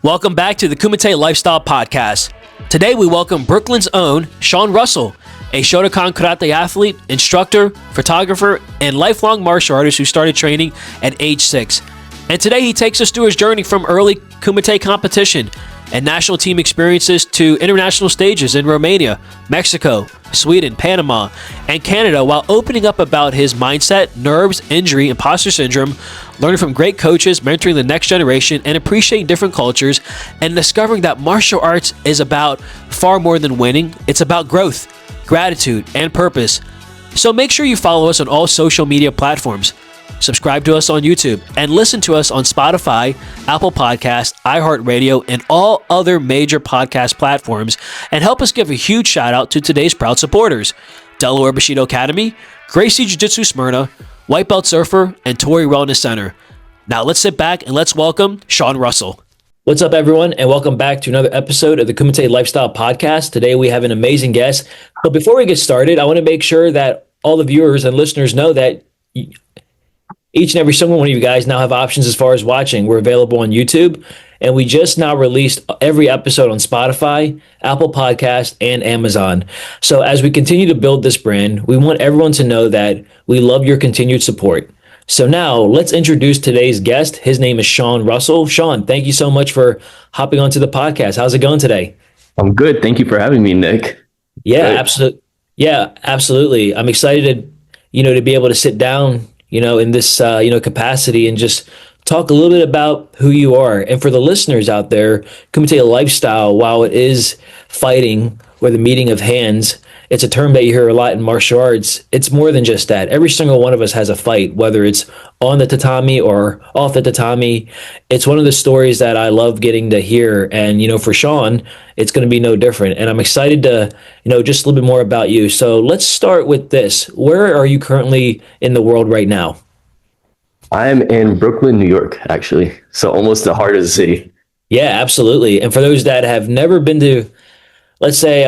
Welcome back to the Kumite Lifestyle Podcast. Today we welcome Brooklyn's own Sean Russell, a Shotokan karate athlete, instructor, photographer, and lifelong martial artist who started training at age 6. And today he takes us through his journey from early Kumite competition and national team experiences to international stages in Romania, Mexico, Sweden, Panama, and Canada, while opening up about his mindset, nerves, injury, imposter syndrome, learning from great coaches, mentoring the next generation, and appreciating different cultures, and discovering that martial arts is about far more than winning. It's about growth, gratitude, and purpose. So make sure you follow us on all social media platforms. Subscribe to us on YouTube and listen to us on Spotify, Apple Podcasts, iHeartRadio, and all other major podcast platforms. And help us give a huge shout out to today's proud supporters: Delaware Bushido Academy, Gracie Jiu-Jitsu Smyrna, White Belt Surfer, and Torrey Wellness Center. Now let's sit back and let's welcome Sean Russell. What's up, everyone, and welcome back to another episode of the Kumite Lifestyle Podcast. Today we have an amazing guest. But before we get started, I want to make sure that all the viewers and listeners know that each and every single one of you guys now have options as far as watching. We're available on YouTube, and we just now released every episode on Spotify, Apple Podcasts, and Amazon. So as we continue to build this brand, we want everyone to know that we love your continued support. So now let's introduce today's guest. His name is Sean Russell. Sean, thank you so much for hopping onto the podcast. How's it going today? I'm good. Thank you for having me, Nick. Yeah, absolutely. Yeah, absolutely. I'm excited, to be able to sit down, in this, capacity and just talk a little bit about who you are. And for the listeners out there, Kumite Lifestyle, while it is fighting or the meeting of hands, it's a term that you hear a lot in martial arts. It's more than just that. Every single one of us has a fight, whether it's on the tatami or off the tatami. It's one of the stories that I love getting to hear. And, for Sean, it's going to be no different. And I'm excited to, just a little bit more about you. So let's start with this. Where are you currently in the world right now? I'm in Brooklyn, New York, actually. So almost the heart of the city. Yeah, absolutely. And for those that have never been to, let's say,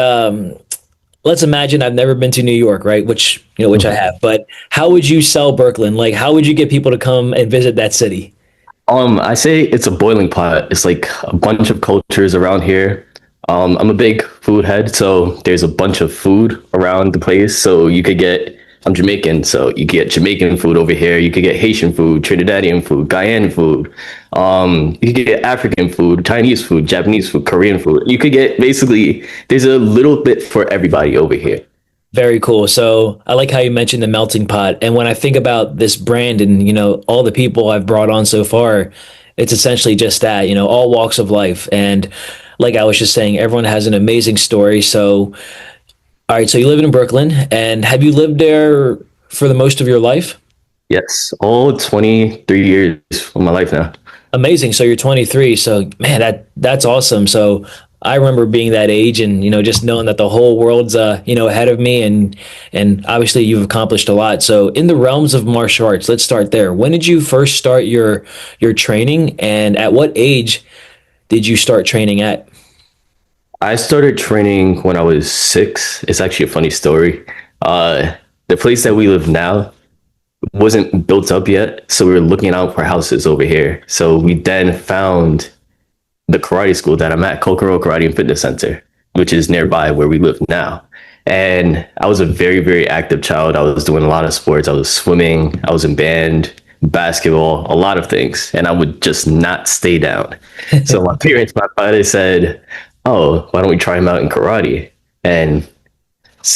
let's imagine I've never been to New York, right? Which I have. But how would you sell Brooklyn? Like, how would you get people to come and visit that city? I say it's a boiling pot. It's like a bunch of cultures around here. I'm a big food head, so there's a bunch of food around the place. So I'm Jamaican, so you get Jamaican food over here. You could get Haitian food, Trinidadian food, Guyanese food. You could get African food, Chinese food, Japanese food, Korean food. You could get there's a little bit for everybody over here. Very cool. So I like how you mentioned the melting pot. And when I think about this brand and, all the people I've brought on so far, it's essentially just that, all walks of life. And like I was just saying, everyone has an amazing story. So all right, so you live in Brooklyn, and have you lived there for the most of your life? Yes, all 23 years of my life now. Amazing. So you're 23. So man, that's awesome. So I remember being that age, and just knowing that the whole world's ahead of me, and obviously you've accomplished a lot. So in the realms of martial arts, let's start there. When did you first start your training, and at what age did you start training at? I started training when I was 6. It's actually a funny story. The place that we live now wasn't built up yet, so we were looking out for houses over here. So we then found the karate school that I'm at, Kokoro Karate and Fitness Center, which is nearby where we live now. And I was a very, very active child. I was doing a lot of sports. I was swimming. I was in band, basketball, a lot of things. And I would just not stay down. So my father said, oh, why don't we try him out in karate? And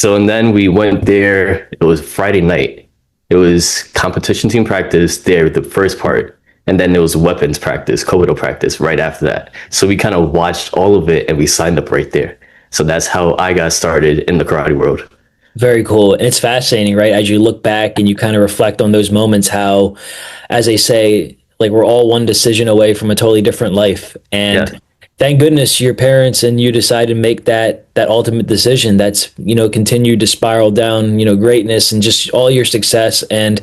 then we went there. It was Friday night. It was competition team practice there, the first part. And then there was weapons practice, Kobudo practice right after that. So we kind of watched all of it and we signed up right there. So that's how I got started in the karate world. Very cool. And it's fascinating, right? As you look back and you kind of reflect on those moments, how, as they say, like we're all one decision away from a totally different life. And yeah. Thank goodness your parents and you decided to make that ultimate decision that's, continued to spiral down, greatness and just all your success. And,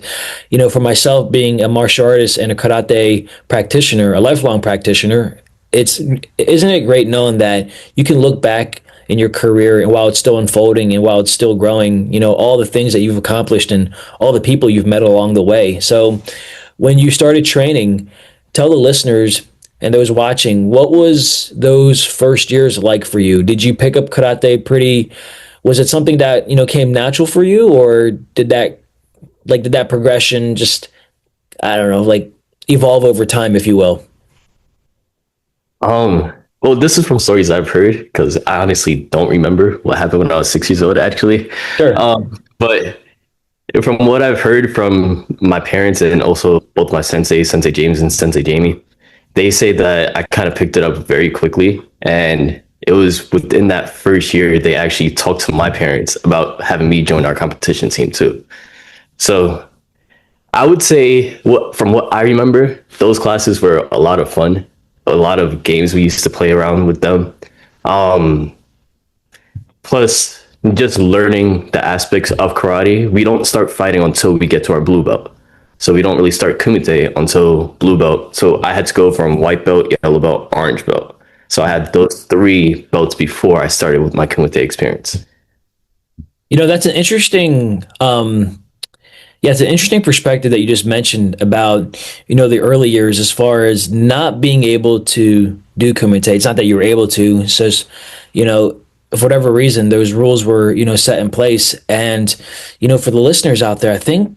for myself being a martial artist and a karate practitioner, a lifelong practitioner, isn't it great knowing that you can look back in your career and while it's still unfolding and while it's still growing, all the things that you've accomplished and all the people you've met along the way. So when you started training, tell the listeners and those watching, what was those first years like for you? Did you pick up karate pretty, was it something that, came natural for you, or did that progression just, I don't know, like evolve over time, if you will? Um, well, this is from stories I've heard because I honestly don't remember what happened when I was 6 years old, actually. Sure. But from what I've heard from my parents and also both my sensei, Sensei James and Sensei Jamie, they say that I kind of picked it up very quickly. And it was within that first year, they actually talked to my parents about having me join our competition team too. So I would say from what I remember, those classes were a lot of fun. A lot of games we used to play around with them. Um, Plus, just learning the aspects of karate. We don't start fighting until we get to our blue belt. So we don't really start kumite until blue belt. So I had to go from white belt, yellow belt, orange belt. So I had those three belts before I started with my kumite experience. That's an interesting yeah, it's an interesting perspective that you just mentioned about, the early years as far as not being able to do kumite. It's not that you were able to, it's just, for whatever reason, those rules were, set in place. And, for the listeners out there, I think,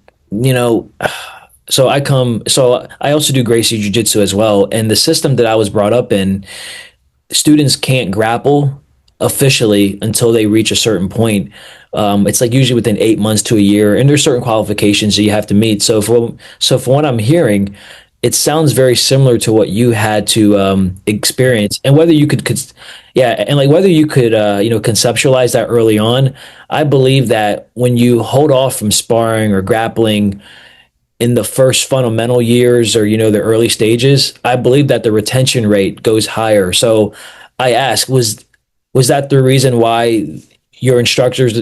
so I also do Gracie Jiu Jitsu as well. And the system that I was brought up in, students can't grapple officially until they reach a certain point. It's like usually within 8 months to a year, and there's certain qualifications that you have to meet. So for what I'm hearing, it sounds very similar to what you had to experience, and whether you yeah, and like whether you could, conceptualize that early on. I believe that when you hold off from sparring or grappling in the first fundamental years or the early stages, I believe that the retention rate goes higher. So I ask, was that the reason why your instructors,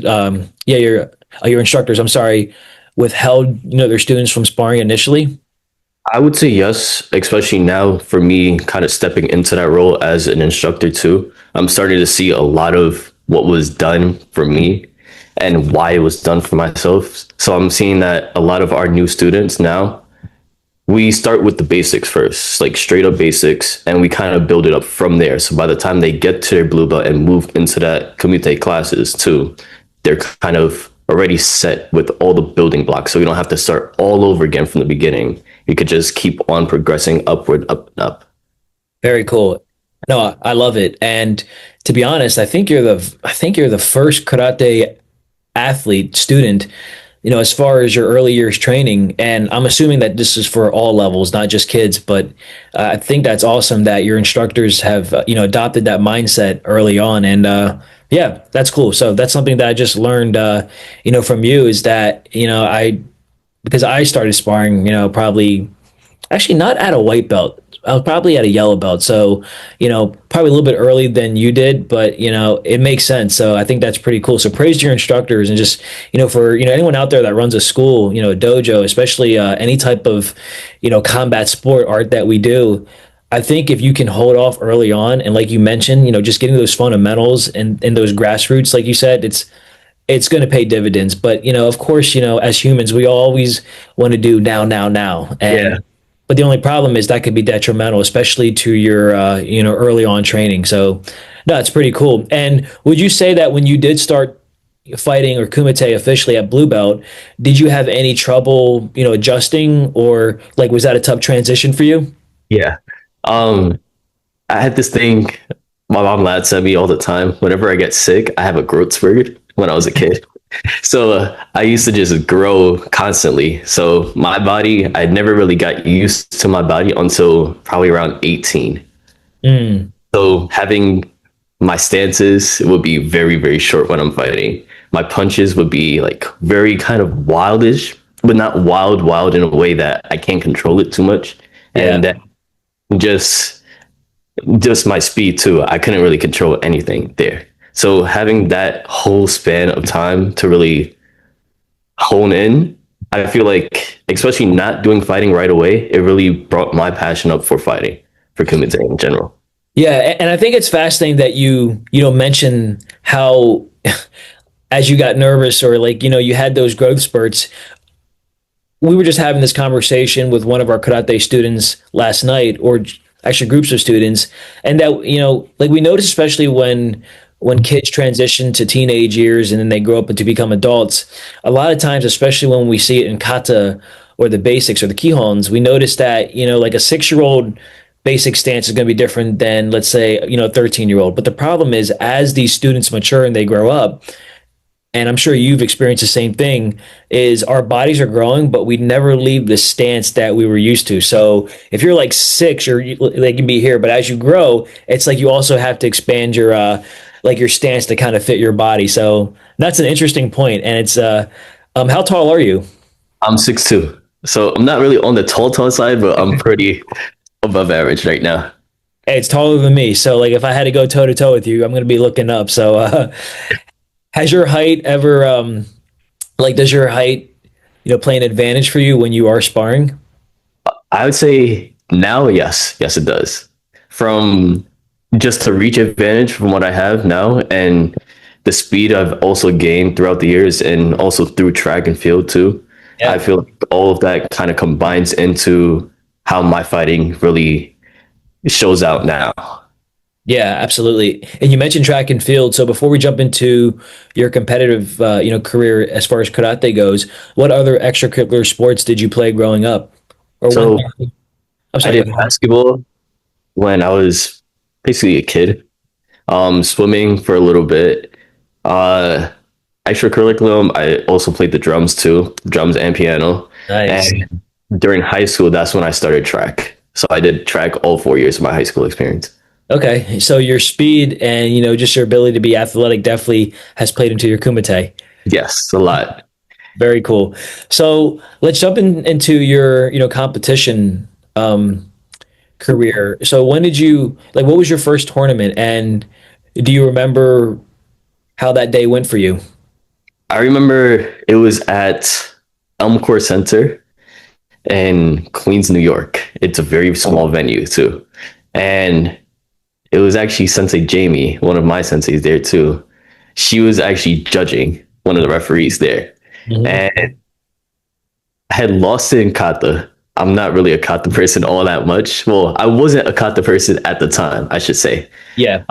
your instructors, I'm sorry, withheld their students from sparring initially? I would say yes, especially now for me kind of stepping into that role as an instructor too. I'm starting to see a lot of what was done for me and why it was done for myself. So I'm seeing that a lot of our new students now, we start with the basics first, like straight up basics, and we kind of build it up from there. So by the time they get to their blue belt and move into that Kumite classes too, they're kind of already set with all the building blocks. So we don't have to start all over again from the beginning. You could just keep on progressing upward, up and up. Very cool. No, I love it. And to be honest, I think you're the first karate athlete student, as far as your early years training. And I'm assuming that this is for all levels, not just kids. But I think that's awesome that your instructors have, adopted that mindset early on. And yeah, that's cool. So that's something that I just learned, from you, is that, because I started sparring, probably actually not at a white belt. I was probably at a yellow belt. So, probably a little bit early than you did, but, it makes sense. So I think that's pretty cool. So praise to your instructors, and just, for, anyone out there that runs a school, a dojo, especially any type of, combat sport art that we do. I think if you can hold off early on, and like you mentioned, just getting those fundamentals and those grassroots, like you said, it's going to pay dividends. But, of course, as humans, we always want to do now, now, now. Yeah. But the only problem is that could be detrimental, especially to your, early on training. So, no, it's pretty cool. And would you say that when you did start fighting or kumite officially at blue belt, did you have any trouble, adjusting, or like was that a tough transition for you? Yeah. Um, I had this thing my mom lad said me all the time. Whenever I get sick, I have a growth spurt when I was a kid. So I used to just grow constantly. So my body, I never really got used to my body until probably around 18. Mm. So having my stances would be very, very short when I'm fighting. My punches would be like very kind of wildish, but not wild in a way that I can't control it too much. And Yeah. that just my speed too. I couldn't really control anything there. So having that whole span of time to really hone in, I feel like, especially not doing fighting right away, it really brought my passion up for fighting, for Kumite in general. Yeah, and I think it's fascinating that you don't mention how as you got nervous, or like, you had those growth spurts. We were just having this conversation with one of our karate students last night, or extra groups of students, and that like we notice, especially when kids transition to teenage years and then they grow up to become adults, a lot of times, especially when we see it in kata or the basics or the kihons, we notice that like a 6-year-old basic stance is going to be different than, let's say, a 13-year-old. But the problem is, as these students mature and they grow up, and I'm sure you've experienced the same thing, is our bodies are growing, but we never leave the stance that we were used to. So if you're like 6, or they can be here, but as you grow, it's like you also have to expand your like your stance to kind of fit your body. So that's an interesting point. And it's how tall are you? I'm 6'2", so I'm not really on the tall side, but I'm pretty above average right now. Hey, it's taller than me. So like if I had to go toe to toe with you, I'm going to be looking up. So has your height ever like does your height play an advantage for you when you are sparring? I would say now, yes, it does. From just the reach advantage from what I have now, and the speed I've also gained throughout the years, and also through track and field too. Yeah. I feel like all of that kind of combines into how my fighting really shows out now. Yeah, absolutely. And you mentioned track and field. So before we jump into your competitive, career as far as karate goes, what other extracurricular sports did you play growing up? Or So I'm I sorry. did basketball when I was basically a kid. Swimming for a little bit. Uh, Extracurriculum, I also played the drums too, drums and piano. Nice. And during high school, that's when I started track. So I did track all 4 years of my high school experience. Okay. So your speed and just your ability to be athletic definitely has played into your kumite. Yes, a lot. Very cool. So let's jump into your competition career. So when did you like? What was your first tournament, and do you remember how that day went for you? I remember it was at Elmcor Center in Queens, New York. It's a very small venue too. And it was actually Sensei Jamie, one of my senseis there too. She was actually judging, one of the referees there. Mhm. And I had lost it in kata. I'm not really a kata person all that much. Well, I wasn't a kata person at the time, I should say. Yeah.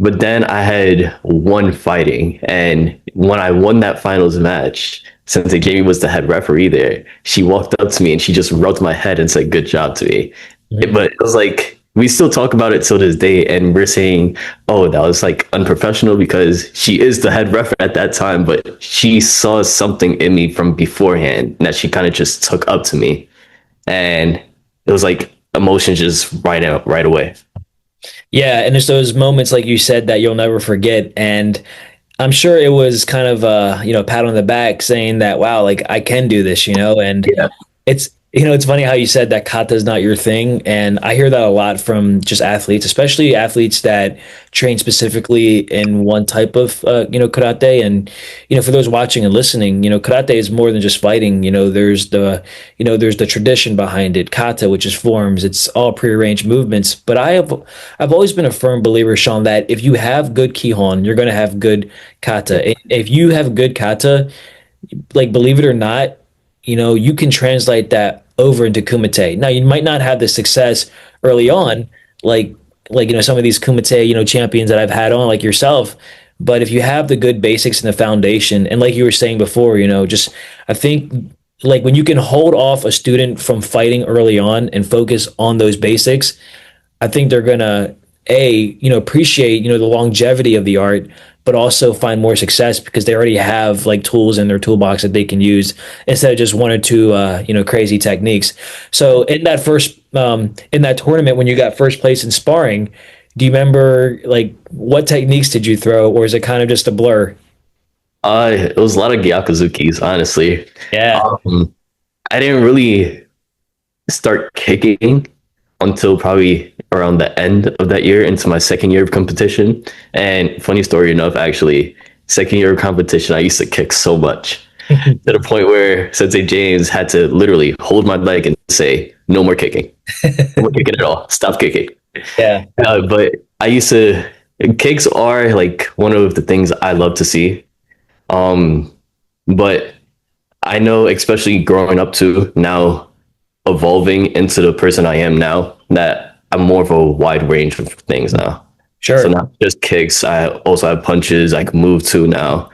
But then I had won fighting, and when I won that finals match, since Jamie was the head referee there, she walked up to me and she just rubbed my head and said, "Good job" to me. Mhm. But it was like we still talk about it till this day, and we're saying, "Oh, that was like unprofessional," because she is the head ref at that time, but she saw something in me from beforehand that she kind of just took up to me, and it was like emotions just right out right away. Yeah, and it's those moments like you said that you'll never forget. And I'm sure it was kind of a pat on the back saying that, wow, like I can do this, and Yeah. it's funny how you said that kata is not your thing, and I hear that a lot from just athletes, especially athletes that train specifically in one type of karate. And for those watching and listening, karate is more than just fighting. There's the tradition behind it. Kata, which is forms, it's all prearranged movements. But I've always been a firm believer, Sean, that if you have good kihon, you're going to have good kata. If you have good kata, like believe it or not, you can translate that over into kumite. Now, you might not have the success early on, like some of these kumite champions that I've had on, like yourself. But if you have the good basics and the foundation, and like you were saying before, just I think like when you can hold off a student from fighting early on and focus on those basics, I think they're gonna appreciate the longevity of the art, but also find more success because they already have like tools in their toolbox that they can use instead of just one or two crazy techniques. So in that tournament when you got first place in sparring, do you remember like what techniques did you throw, or is it kind of just a blur? It was a lot of gyakuzukis, honestly. Yeah. Um, I didn't really start kicking until probably around the end of that year into my second year of competition. And funny story enough, actually, second year of competition, I used to kick so much to the point where Sensei James had to literally hold my leg and say, "No more kicking. No more kicking at all. Stop kicking." Yeah. But I used to, kicks are like one of the things I love to see. Um, but I know, especially growing up to now, evolving into the person I am now, that I'm more of a wide range of things now. So Sure. not just kicks. I also have punches I can move to now.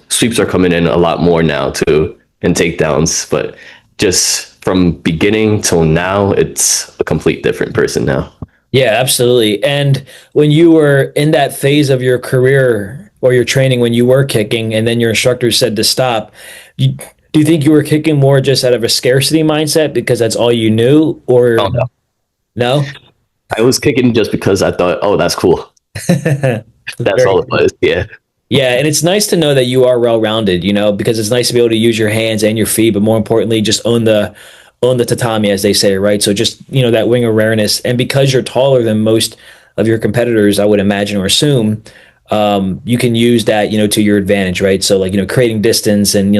Sweeps are coming in a lot more now too, and takedowns. But just from beginning till now, it's a complete different person now. Yeah, absolutely. And when you were in that phase of your career or your training, when you were kicking, and then your instructor said to stop, you, do you think you were kicking more just out of a scarcity mindset because that's all you knew, Oh or no, no? I was kicking just because I thought, oh, that's cool. That's Very all it was. Yeah. Yeah, and it's nice to know that you are well-rounded, because it's nice to be able to use your hands and your feet, but more importantly, just own the tatami, as they say, right? So just, that wing awareness. And because you're taller than most of your competitors, I would imagine or assume, you can use that, to your advantage, right? So like, creating distance and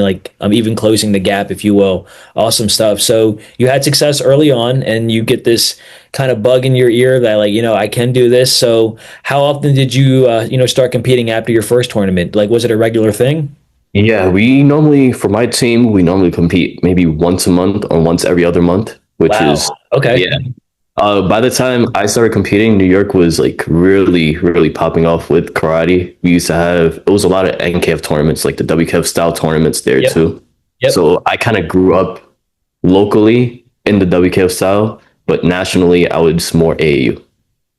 even closing the gap, if you will. Awesome stuff. So you had success early on, and you get this kind of bug in your ear that like, I can do this. So how often did you, start competing after your first tournament? Like, was it a regular thing? Yeah, we normally, for my team, we normally compete maybe once a month or once every other month, which Wow. is, Okay. yeah. By the time I started competing, New York was like really, really popping off with karate. We used to have, it was a lot of NKF tournaments, like the WKF style tournaments there Yep. too. Yep. So I kind of grew up locally in the WKF style, but nationally, I was more AAU.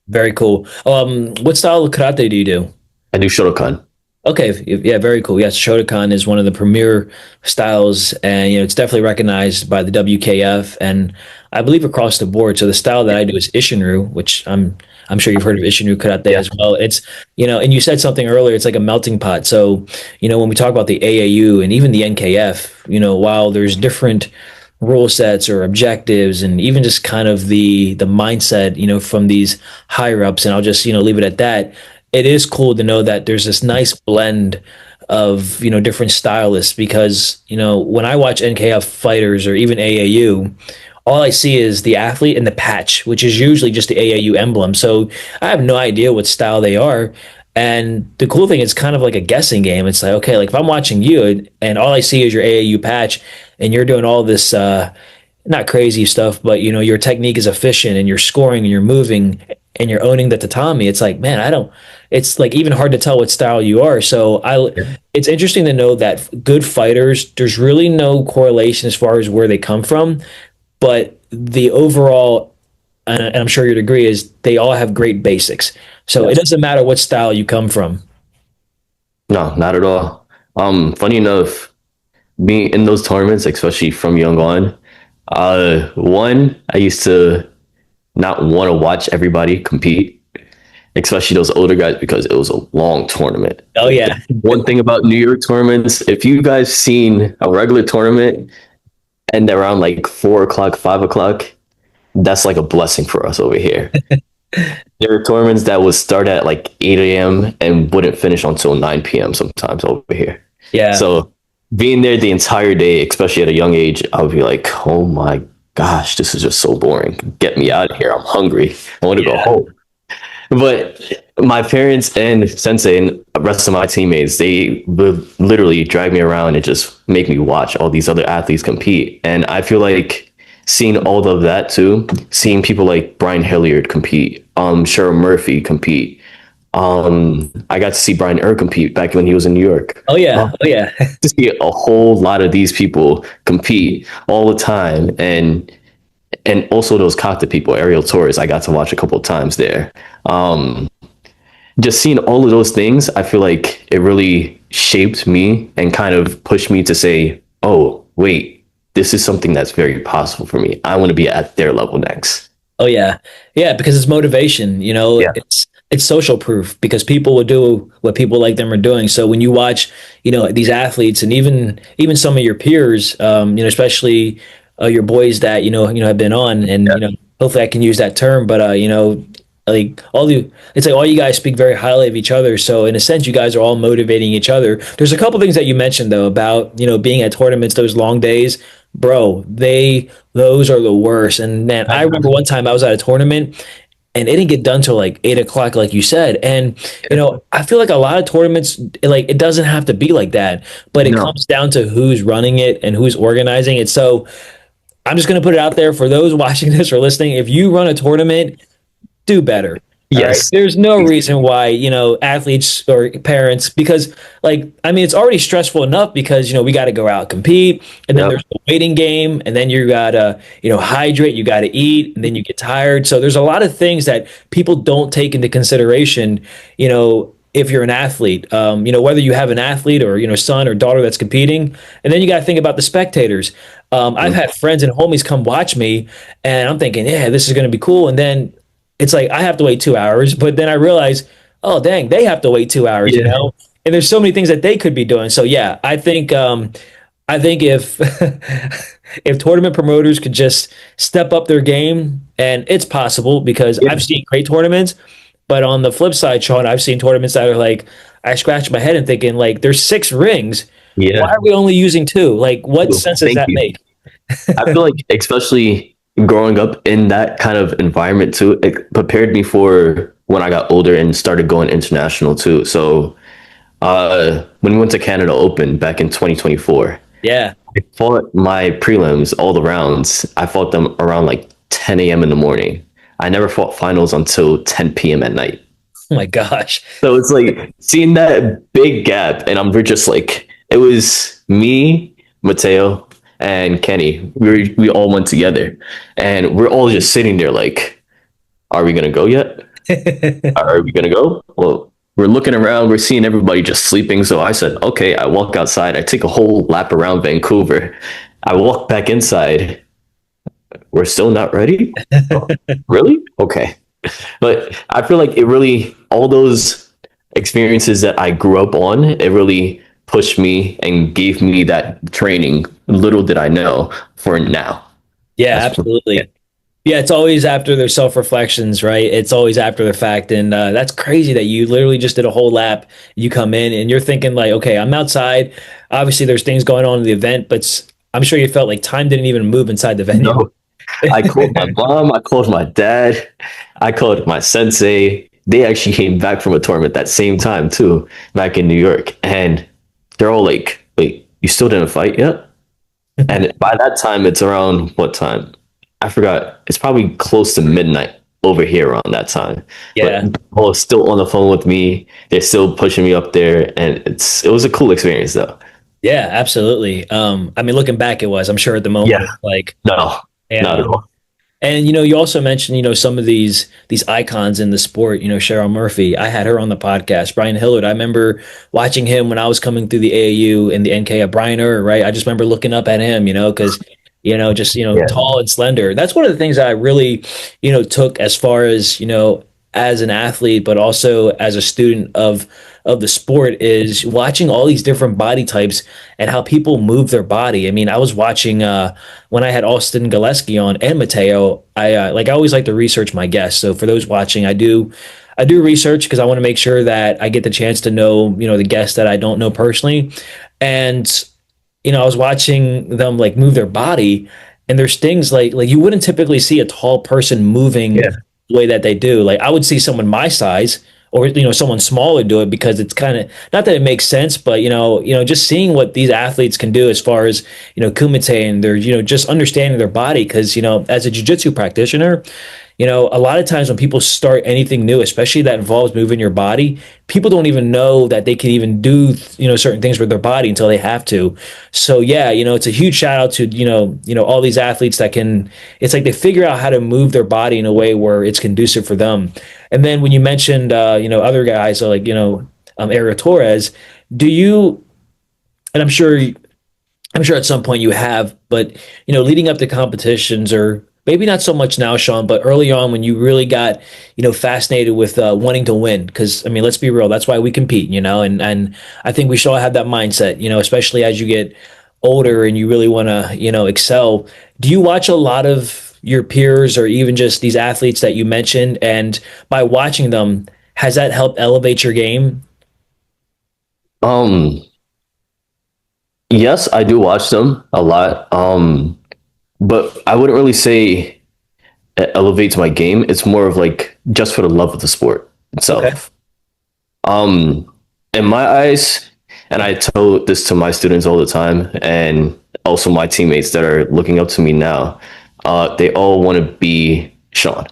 Very cool. What style of karate do you do? I do Shotokan. Okay, yeah, very cool. Yes, Shotokan is one of the premier styles, and it's definitely recognized by the WKF and I believe across the board. So the style that I do is Ishinru, which I'm sure you've heard of Ishinru karate Yeah. as well. It's and you said something earlier. It's like a melting pot. So when we talk about the AAU and even the NKF, while there's different rule sets or objectives and even just kind of the mindset from these higher ups, and I'll just leave it at that. It is cool to know that there's this nice blend of different stylists, because when I watch NKF fighters or even AAU, all I see is the athlete and the patch, which is usually just the AAU emblem. So I have no idea what style they are. And the cool thing is kind of like a guessing game. It's like, okay, like if I'm watching you and all I see is your AAU patch and you're doing all this not crazy stuff, but your technique is efficient and you're scoring and you're moving and you're owning the tatami. It's like, man, it's like even hard to tell what style you are. So it's interesting to know that good fighters, there's really no correlation as far as where they come from, but the overall, and I'm sure you'd agree, is they all have great basics. So it Yes. doesn't matter what style you come from. No, not at all. Funny enough, being in those tournaments, especially from young on, one, I used to not want to watch everybody compete, especially those older guys, because it was a long tournament. Oh yeah. One thing about New York tournaments, if you guys seen a regular tournament end around like 4 o'clock, 5 o'clock, that's like a blessing for us over here. There are tournaments that would start at like 8 a.m. and wouldn't finish until 9 p.m. sometimes over here. Yeah. So being there the entire day, especially at a young age, I would be like, oh my gosh, this is just so boring. Get me out of here. I'm hungry. I want to go home. But my parents and Sensei and the rest of my teammates, they would literally drag me around and just make me watch all these other athletes compete. And I feel like seeing all of that too, seeing people like Brian Hilliard compete, Cheryl Murphy compete. I got to see Brian Err compete back when he was in New York. Oh yeah. Oh yeah. To see a whole lot of these people compete all the time, and also those Kata people, Ariel Torres, I got to watch a couple of times there. Just seeing all of those things, I feel like it really shaped me and kind of pushed me to say, oh, wait, this is something that's very possible for me. I want to be at their level next. Oh yeah. Yeah, because it's motivation, Yeah. it's social proof, because people will do what people like them are doing. So when you watch, these athletes and even some of your peers, especially your boys that have been on, and hopefully I can use that term, but like it's like all you guys speak very highly of each other. So in a sense, you guys are all motivating each other. There's a couple things that you mentioned though about being at tournaments, those long days, bro. Those are the worst. And man, I remember one time I was at a tournament and it didn't get done till like 8 o'clock, like you said. And I feel like a lot of tournaments, like it doesn't have to be like that, but it No. comes down to who's running it and who's organizing it. So I'm just going to put it out there for those watching this or listening. If you run a tournament, do better. All right. Yes. There's no reason why, athletes or parents, because I mean, it's already stressful enough because, we got to go out, compete, and then Yep. there's the waiting game, and then you got to, hydrate, you got to eat, and then you get tired. So there's a lot of things that people don't take into consideration, if you're an athlete, whether you have an athlete or, son or daughter that's competing. And then you got to think about the spectators. I've had friends and homies come watch me, and I'm thinking, yeah, this is going to be cool. And then it's like I have to wait 2 hours, but then I realize, oh dang, they have to wait 2 hours, Yeah. And there's so many things that they could be doing. So yeah, I think if if tournament promoters could just step up their game, and it's possible because Yeah. I've seen great tournaments, but on the flip side, Sean, I've seen tournaments that are like I scratch my head and thinking like there's 6 rings. Why Yeah. are we only using two? Like, what Cool. sense does Thank that you. make? I feel like, especially growing up in that kind of environment too, it prepared me for when I got older and started going international too. So, when we went to Canada Open back in 2024, Yeah. I fought my prelims, all the rounds. I fought them around like 10 a.m. in the morning. I never fought finals until 10 p.m. at night. Oh my gosh. So it's like seeing that big gap, and we're just like, it was me, Mateo, and Kenny. We all went together, and we're all just sitting there like, are we gonna go yet? Are we gonna go? Well, we're looking around, we're seeing everybody just sleeping. So I said, okay, I walk outside, I take a whole lap around Vancouver. I walk back inside. We're still not ready? Oh, really? Okay. But I feel like it really, all those experiences that I grew up on, it really pushed me and gave me that training. Little did I know for now. Yeah, That's yeah. absolutely. Yeah, it's always after their self reflections, right? It's always after the fact, and that's crazy that you literally just did a whole lap. You come in and you're thinking like, okay, I'm outside. Obviously, there's things going on in the event, but I'm sure you felt like time didn't even move inside the venue. No, I called my mom, I called my dad, I called my sensei. They actually came back from a tournament that same time too, back in New York. And they're all like, wait, you still didn't fight yet? And by that time, it's around what time? I forgot. It's probably close to midnight over here around that time. Yeah. But oh, still on the phone with me. They're still pushing me up there, and it was a cool experience though. Yeah, absolutely. I mean, looking back, it was. I'm sure at the moment, Yeah, like, no, yeah. not at all. And you also mentioned, some of these icons in the sport. Cheryl Murphy. I had her on the podcast. Brian Hillard. I remember watching him when I was coming through the AAU and the NK. Brian Ur, right? I just remember looking up at him, because just Yeah, tall and slender. That's one of the things that I really took as far as as an athlete, but also as a student of the sport, is watching all these different body types and how people move their body. I mean, I was watching when I had Austin Gillespie on and Mateo. I always like to research my guests. So for those watching, I do research because I want to make sure that I get the chance to know the guests that I don't know personally. And I was watching them like move their body, and there's things like you wouldn't typically see a tall person moving yeah, the way that they do. Like I would see someone my size or someone smaller do it because it's kind of not that it makes sense, but just seeing what these athletes can do as far as kumite, and they're just understanding their body, because as a jiu-jitsu practitioner, a lot of times when people start anything new, especially that involves moving your body, people don't even know that they can even do certain things with their body until they have to. So yeah, it's a huge shout out to all these athletes that can. It's like they figure out how to move their body in a way where it's conducive for them. And then when you mentioned other guys, so like Ariel Torres, do you? And I'm sure at some point you have, but leading up to competitions, or maybe not so much now, Sean, but early on when you really got fascinated with wanting to win, because I mean, let's be real, that's why we compete, and I think we should all have that mindset, especially as you get older and you really want to excel. Do you watch a lot of your peers or even just these athletes that you mentioned, and by watching them, has that helped elevate your game? um, yes, I do watch them a lot. But I wouldn't really say it elevates my game. It's more of like just for the love of the sport Okay. itself. In my eyes, and I tell this to my students all the time, and also my teammates that are looking up to me now, they all want to be Sean.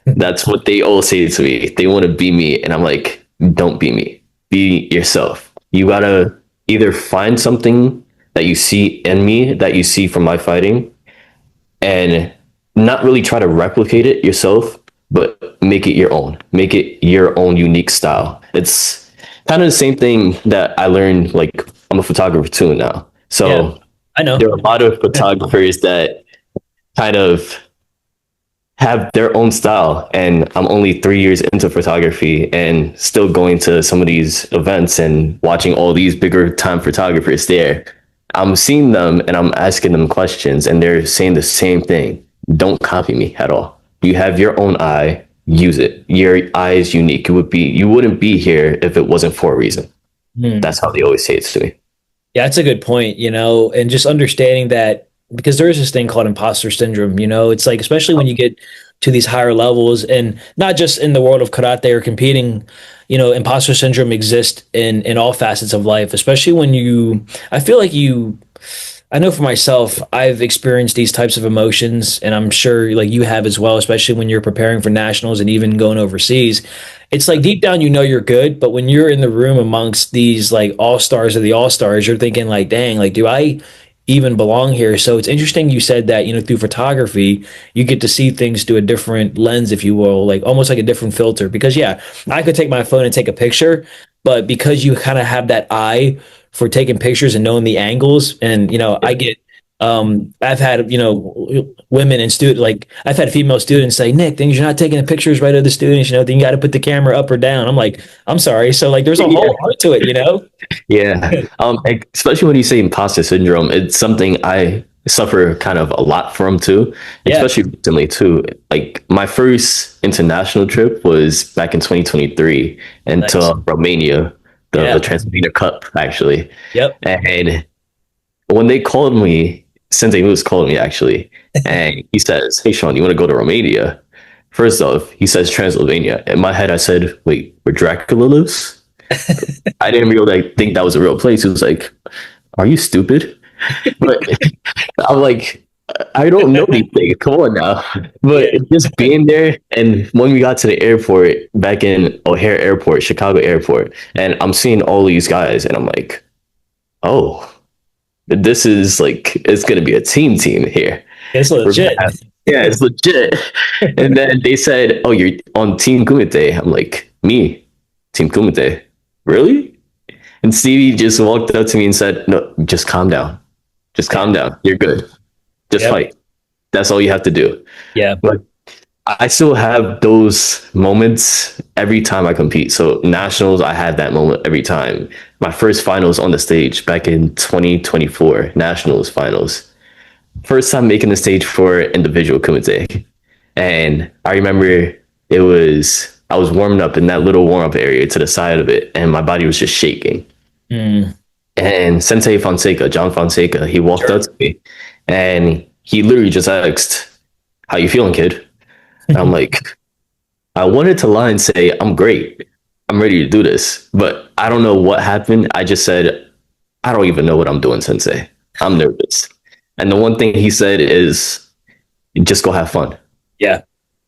That's what they all say to me. They want to be me, and I'm like, don't be me. Be yourself. You gotta either find something that you see in me, that you see from my fighting, and not really try to replicate it yourself, but make it your own. Make it your own unique style. It's kind of the same thing that I learned. Like, I'm a photographer too now. So Yeah, I know. there are a lot of photographers that kind of have their own style, and I'm only 3 years into photography and still going to some of these events and watching all these bigger time photographers there. I'm seeing them and I'm asking them questions, and they're saying the same thing. Don't copy me at all. You have your own eye, use it. Your eye is unique. You wouldn't be here if it wasn't for a reason. Hmm. That's how they always say it to me. Yeah, that's a good point, and just understanding that because there is this thing called imposter syndrome, it's like, especially when you get to these higher levels and not just in the world of karate or competing, imposter syndrome exists in all facets of life, especially when I feel like I know for myself, I've experienced these types of emotions, and I'm sure like you have as well, especially when you're preparing for nationals and even going overseas. It's like deep down, you're good, but when you're in the room amongst these like all stars of the all stars, you're thinking like, dang, like, do I even belong here? So it's interesting you said that, through photography, you get to see things through a different lens, if you will, like almost like a different filter. Because yeah, I could take my phone and take a picture, but because you kind of have that eye for taking pictures and knowing the angles, and I get I've had women and student, like I've had female students say, Nick, things you're not taking the pictures right of the students, then you got to put the camera up or down. I'm like, I'm sorry. So like there's a whole art to it. Yeah. Especially when you say imposter syndrome, it's something I suffer kind of a lot from too, Yeah. especially recently too. Like my first international trip was back in 2023 into Nice. Romania, Yeah. the Transylvania Cup actually. Yep. And when they called me, Sensei Moose called me actually, and he says, "Hey Sean, you want to go to Romania?" First off, he says Transylvania. In my head, I said, "Wait, where Dracula lives?" I didn't really think that was a real place. He was like, "Are you stupid?" But I'm like, I don't know anything. Come on now. But just being there, and when we got to the airport back in O'Hare Airport, Chicago Airport, and I'm seeing all these guys, and I'm like, oh, this is like, it's going to be a team here. It's legit. Yeah, it's legit. And then they said, oh, you're on Team Kumite. I'm like, me? Team Kumite? Really? And Stevie just walked up to me and said, no, just calm down. Just calm down. You're good. Just fight. That's all you have to do. Yeah. But I still have those moments every time I compete. So nationals, I had that moment every time. My first finals on the stage back in 2024, nationals finals. First time making the stage for individual kumite. And I remember I was warming up in that little warm up area to the side of it, and my body was just shaking. Mm. And Sensei Fonseca, John Fonseca, he walked up to me and he literally just asked, how you feeling, kid? And I'm like, I wanted to lie and say, I'm great. I'm ready to do this. But I don't know what happened. I just said, I don't even know what I'm doing, Sensei. I'm nervous. And the one thing he said is, just go have fun. Yeah.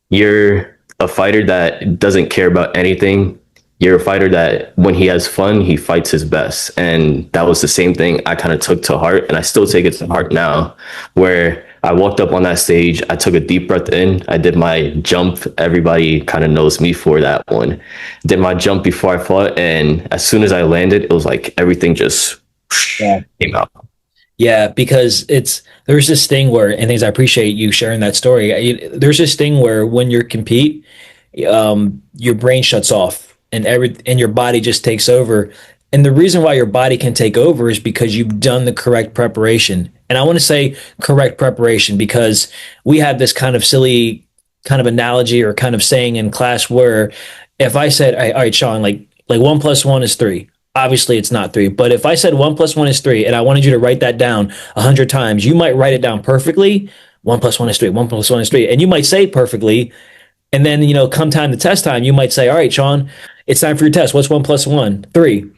You're a fighter that doesn't care about anything. You're a fighter that when he has fun, he fights his best. And that was the same thing I kind of took to heart. And I still take it to heart now, where I walked up on that stage. I took a deep breath in. I did my jump. Everybody kind of knows me for that one. Did my jump before I fought. And as soon as I landed, it was like everything just came out. Yeah, because there's this thing where, and things I appreciate you sharing that story. There's this thing where when you compete, your brain shuts off and your body just takes over. And the reason why your body can take over is because you've done the correct preparation. And I want to say correct preparation because we have this kind of silly kind of analogy or kind of saying in class where if I said, all right, Sean, like 1 + 1 is 3. Obviously, it's not 3. But if I said 1 + 1 is 3 and I wanted you to write that down 100 times, you might write it down perfectly. 1 + 1 is 3. 1 + 1 is 3. And you might say it perfectly. And then, come time to test time, you might say, all right, Sean, it's time for your test. What's 1 + 1? 3.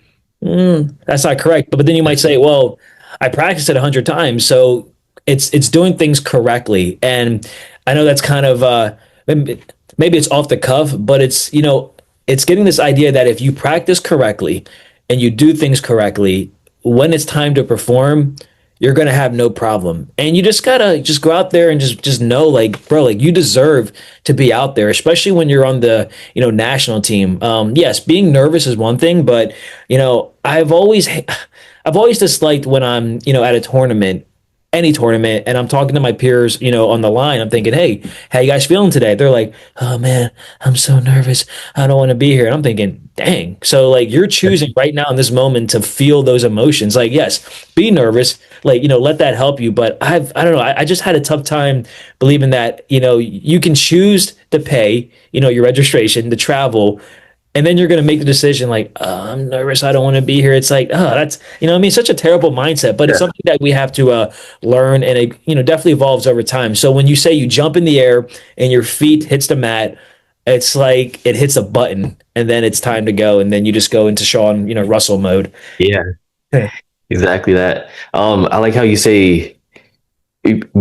That's not correct. But then you might say, well, I practiced it 100 times. So it's doing things correctly. And I know that's kind of maybe it's off the cuff, but it's it's getting this idea that if you practice correctly and you do things correctly, when it's time to perform, you're gonna have no problem. And you just gotta just go out there and just know, like, bro, like you deserve to be out there, especially when you're on the national team. Yes, being nervous is one thing, but I've always disliked when I'm at a tournament, any tournament, and I'm talking to my peers, on the line. I'm thinking, hey, how you guys feeling today? They're like, oh man, I'm so nervous. I don't want to be here. And I'm thinking, dang. So like you're choosing right now in this moment to feel those emotions. Like, yes, be nervous, like, let that help you. But I don't know, I just had a tough time believing that, you can choose to pay, your registration, to travel, and then you're going to make the decision like, oh, I'm nervous, I don't want to be here. It's like, oh, that's I mean, such a terrible mindset, but it's Yeah. something that we have to learn, and it definitely evolves over time. So when you say you jump in the air and your feet hits the mat, it's like it hits a button and then it's time to go, and then you just go into Sean Russell mode. Yeah, exactly that. I like how you say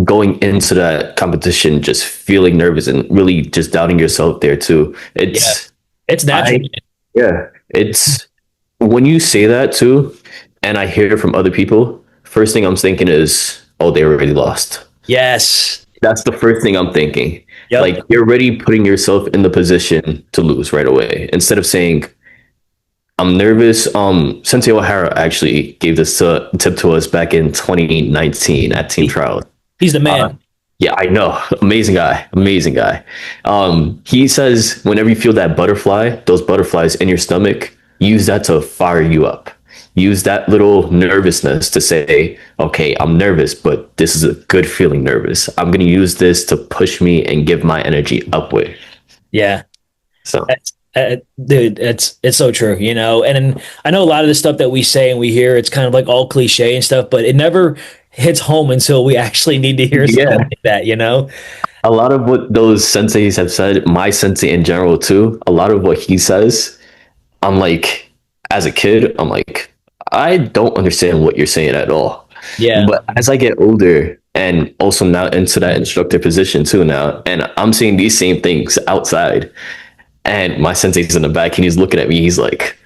going into that competition, just feeling nervous and really just doubting yourself there too. Yeah, it's natural. I, yeah, it's when you say that too, and I hear it from other people, first thing I'm thinking is, oh, they already lost. Yes. That's the first thing I'm thinking. Yep. Like you're already putting yourself in the position to lose right away instead of saying, I'm nervous. Sensei O'Hara actually gave this tip to us back in 2019 at Team Trials. He's the Uh, man. yeah, I know. Amazing guy. Amazing guy. He says whenever you feel that butterfly, those butterflies in your stomach, use that to fire you up. Use that little nervousness to say, okay, I'm nervous, but this is a good feeling nervous. I'm going to use this to push me and give my energy upward. Yeah. So, Dude, it's so true, And I know a lot of the stuff that we say and we hear, it's kind of like all cliche and stuff, but it never hits home until we actually need to hear something yeah, like that. a lot of what those senseis have said, my sensei in general too, a lot of what he says, I'm like, as a kid, I'm like, I don't understand what you're saying at all. Yeah. But as I get older and also now into that instructor position too now, and I'm seeing these same things outside, and my sensei's in the back and he's looking at me, he's like,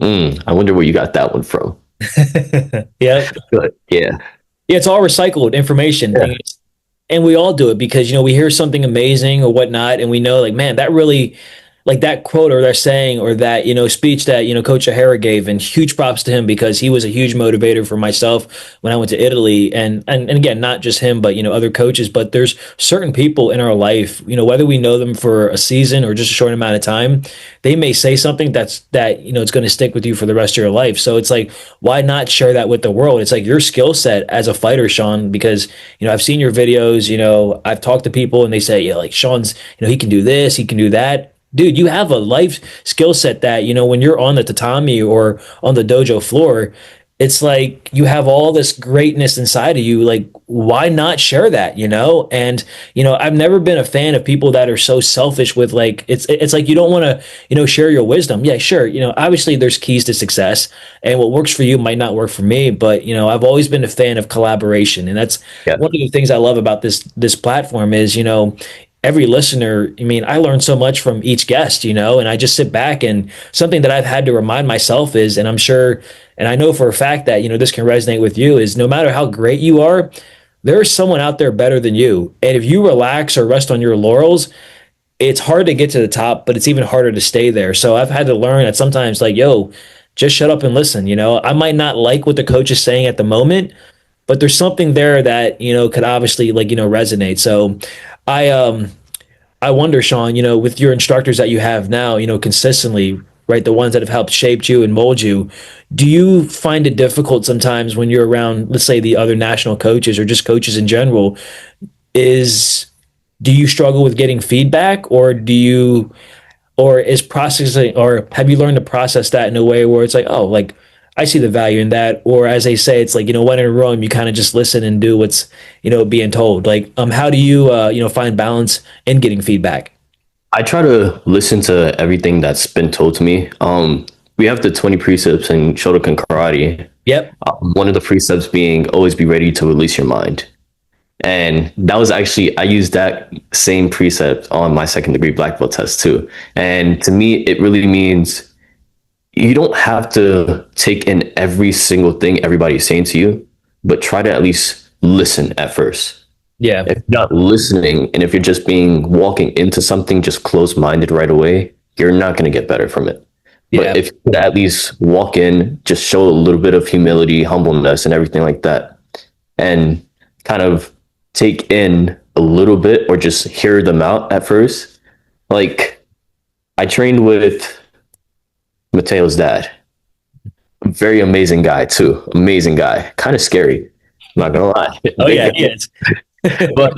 I wonder where you got that one from. Yeah. But yeah. Yeah, it's all recycled information. Yeah. And we all do it because, we hear something amazing or whatnot, and we know, like, man, that really, like that quote or that saying or that, speech that, Coach O'Hara gave, and huge props to him because he was a huge motivator for myself when I went to Italy. And again, not just him, but, other coaches. But there's certain people in our life, whether we know them for a season or just a short amount of time, they may say something that, it's going to stick with you for the rest of your life. So it's like, why not share that with the world? It's like your skill set as a fighter, Sean, because, I've seen your videos, I've talked to people and they say, yeah, like Sean's, he can do this, he can do that. Dude, you have a life skill set that, when you're on the tatami or on the dojo floor, it's like you have all this greatness inside of you. Like, why not share that? And, I've never been a fan of people that are so selfish with, like, it's like you don't want to, share your wisdom. Yeah, sure. Obviously there's keys to success, and what works for you might not work for me, but, I've always been a fan of collaboration. And that's Yeah. one of the things I love about this platform is, every listener, I mean, I learn so much from each guest, and I just sit back, and something that I've had to remind myself is, and I'm sure, and I know for a fact that, this can resonate with you, is no matter how great you are, there's someone out there better than you. And if you relax or rest on your laurels, it's hard to get to the top, but it's even harder to stay there. So I've had to learn that sometimes, like, yo, just shut up and listen. I might not like what the coach is saying at the moment, but there's something there that, could obviously, like, resonate. So I I wonder, Sean, with your instructors that you have now, consistently, right, the ones that have helped shape you and mold you, do you find it difficult sometimes when you're around, let's say, the other national coaches or just coaches in general? Is Do you struggle with getting feedback, or is processing, or have you learned to process that in a way where it's like, oh, like I see the value in that, or as they say, it's like, when in Rome, you kind of just listen and do what's being told. Like, how do you find balance in getting feedback? I try to listen to everything that's been told to me. we have the 20 precepts in Shotokan karate. Yep. One of the precepts being always be ready to release your mind. And that was actually, I used that same precept on my second degree black belt test too. And to me, it really means you don't have to take in every single thing everybody's saying to you, but try to at least listen at first. Yeah. If you're not listening, and if you're just walking into something just closed-minded right away, you're not going to get better from it. Yeah. But if you could at least walk in, just show a little bit of humility, humbleness, and everything like that, and kind of take in a little bit or just hear them out at first. Like, I trained with Mateo's dad. A very amazing guy, too. Amazing guy. Kind of scary. I'm not going to lie. Oh, yeah, he is. But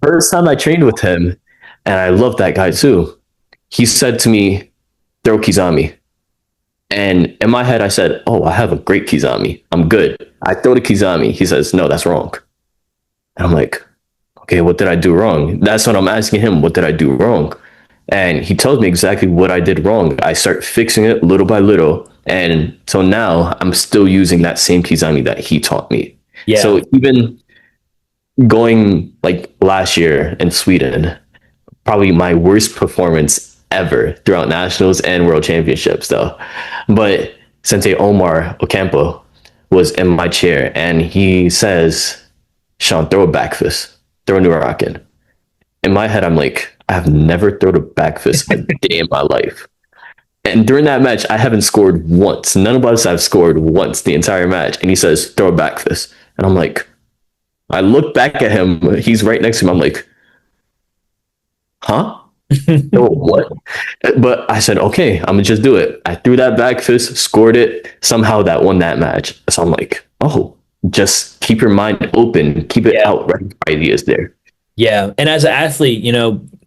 first time I trained with him, and I love that guy too, he said to me, throw Kizami. And in my head, I said, oh, I have a great Kizami. I'm good. I throw the Kizami. He says, no, that's wrong. And I'm like, okay, what did I do wrong? That's what I'm asking him. What did I do wrong? And he tells me exactly what I did wrong. I start fixing it little by little. And so now I'm still using that same Kizami that he taught me. Yeah. So even going like last year in Sweden, probably my worst performance ever throughout nationals and world championships though. But Sensei Omar Ocampo was in my chair and he says, Sean, throw a back fist, throw a Nuraken. In my head, I'm like, I have never thrown a back fist a day in my life. And during that match, I haven't scored once. None of us have scored once the entire match. And he says, throw a back fist. And I'm like, I look back at him. He's right next to him. I'm like, huh? No, what? But I said, okay, I'm gonna just do it. I threw that back fist, scored it. Somehow that won that match. So I'm like, oh, just keep your mind open, keep it out, right? Ideas there. Yeah. And as an athlete,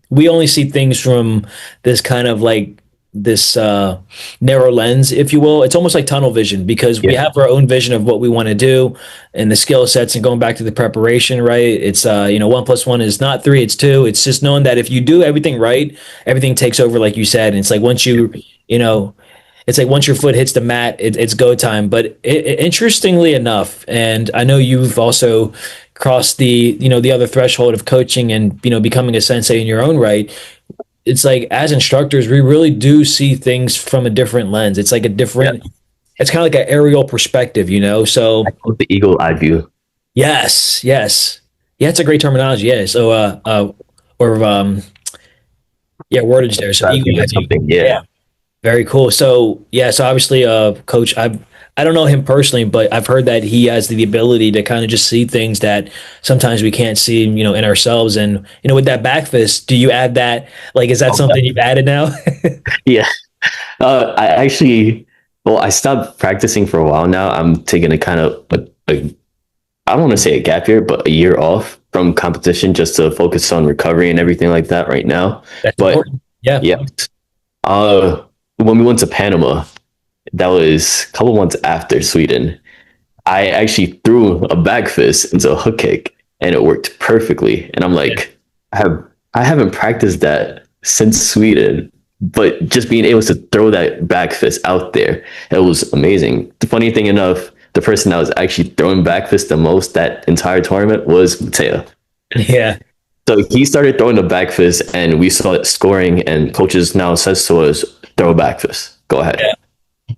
we only see things from this kind of like this narrow lens, if you will. It's almost like tunnel vision because we have our own vision of what we want to do and the skill sets, and going back to the preparation, right? It's 1 + 1 is not 3, it's 2. It's just knowing that if you do everything right, everything takes over, like you said. And it's like once it's like once your foot hits the mat, it's go time. But interestingly enough, and I know you've also crossed the other threshold of coaching and becoming a sensei in your own right. It's like as instructors, we really do see things from a different lens. It's like a different, it's kind of like an aerial perspective, So I call it the eagle eye view. Yes. Yeah, it's a great terminology. Yeah. So wordage there. So eagle eye view. Yeah. Very cool. So so obviously, Coach, I don't know him personally, but I've heard that he has the ability to kind of just see things that sometimes we can't see, in ourselves. And with that back fist, do you add that? Like, is that something you've added now? Yeah. I stopped practicing for a while now. I'm taking a kind of I don't want to say a gap year, but a year off from competition just to focus on recovery and everything like that right now. That's but important. Yeah. When we went to Panama, that was a couple months after Sweden, I actually threw a back fist into a hook kick and it worked perfectly. And I'm like, I haven't practiced that since Sweden, but just being able to throw that back fist out there, it was amazing. The funny thing enough, the person that was actually throwing back fist the most that entire tournament was Mateo. Yeah. So he started throwing the back fist and we saw it scoring, and coaches now says to us, throw a back fist. Go ahead. Yeah.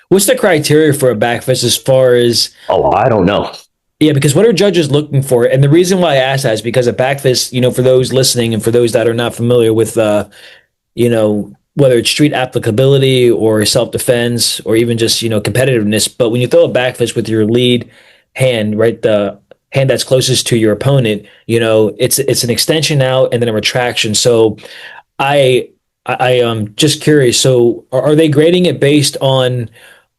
What's the criteria for a back fist as far as? Oh, I don't know. Yeah, because what are judges looking for? And the reason why I ask that is because a back fist, for those listening and for those that are not familiar with, whether it's street applicability or self-defense or even just, competitiveness. But when you throw a back fist with your lead hand, right, the hand that's closest to your opponent, it's an extension out and then a retraction. So I am just curious. So are they grading it based on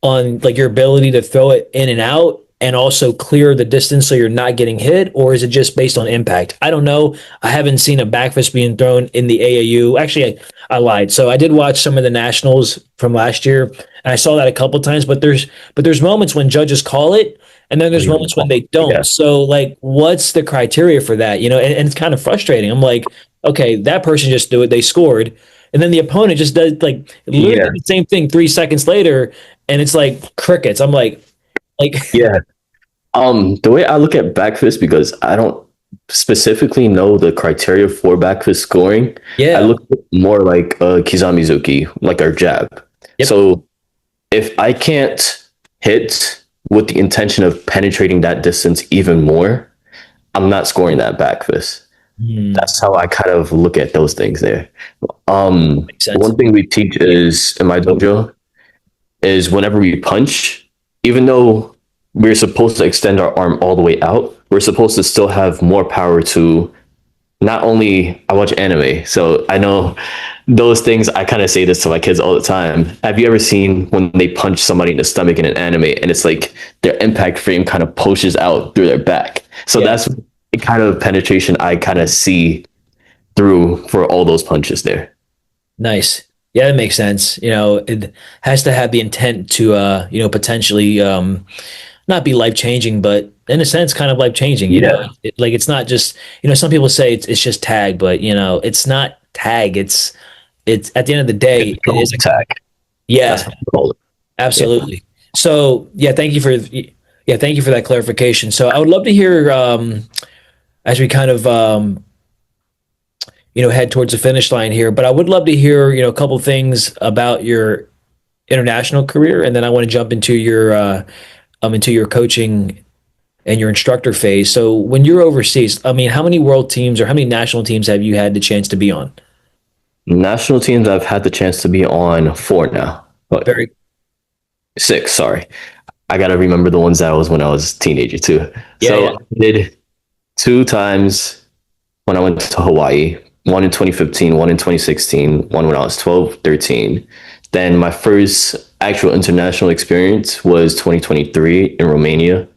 like your ability to throw it in and out and also clear the distance so you're not getting hit, or is it just based on impact? I don't know. I haven't seen a back fist being thrown in the AAU. Actually, I lied. So I did watch some of the nationals from last year, and I saw that a couple times. But there's moments when judges call it, and then there's moments when they don't. Yeah. So like, what's the criteria for that? And it's kind of frustrating. I'm like, okay, that person just do it. They scored. and then the opponent just does like literally Yeah. the same thing 3 seconds later, and it's like crickets. I'm like, Yeah. The way I look at back fist, because I don't specifically know the criteria for back fist scoring, I yeah, look more like Kizamizuki, like our jab. yep, So if I can't hit with the intention of penetrating that distance even more, I'm not scoring that back fist. hmm, That's how I kind of look at those things there. makes sense. One thing we teach is in my dojo is whenever we punch, even though we're supposed to extend our arm all the way out, we're supposed to still have more power to not only I watch anime, so I know those things. I kind of say this to my kids all the time. Have you ever seen when they punch somebody in the stomach in an anime and it's like their impact frame kind of pushes out through their back? So Yeah, that's the kind of penetration I kind of see through for all those punches there. nice. Yeah, that makes sense. It has to have the intent to, potentially not be life changing, but in a sense, kind of life changing. Yeah, Like it's not just, some people say it's just tag, but it's not tag. It's at the end of the it's day, it called is a, attack. That's yeah, what I call it. Yeah. absolutely. So yeah, thank you for that clarification. So I would love to hear, as we kind of, head towards the finish line here, but I would love to hear, a couple things about your international career, and then I want to jump into your coaching and your instructor phase. So when you're overseas, I mean, how many world teams or how many national teams have you had the chance to be on? National teams I've had the chance to be on four now. But Very, six, sorry. I gotta remember the ones that was when I was a teenager too. yeah, So yeah, I did two times when I went to Hawaii, one in 2015, one in 2016, one when I was 12, 13. Then my first actual international experience was 2023 in Romania,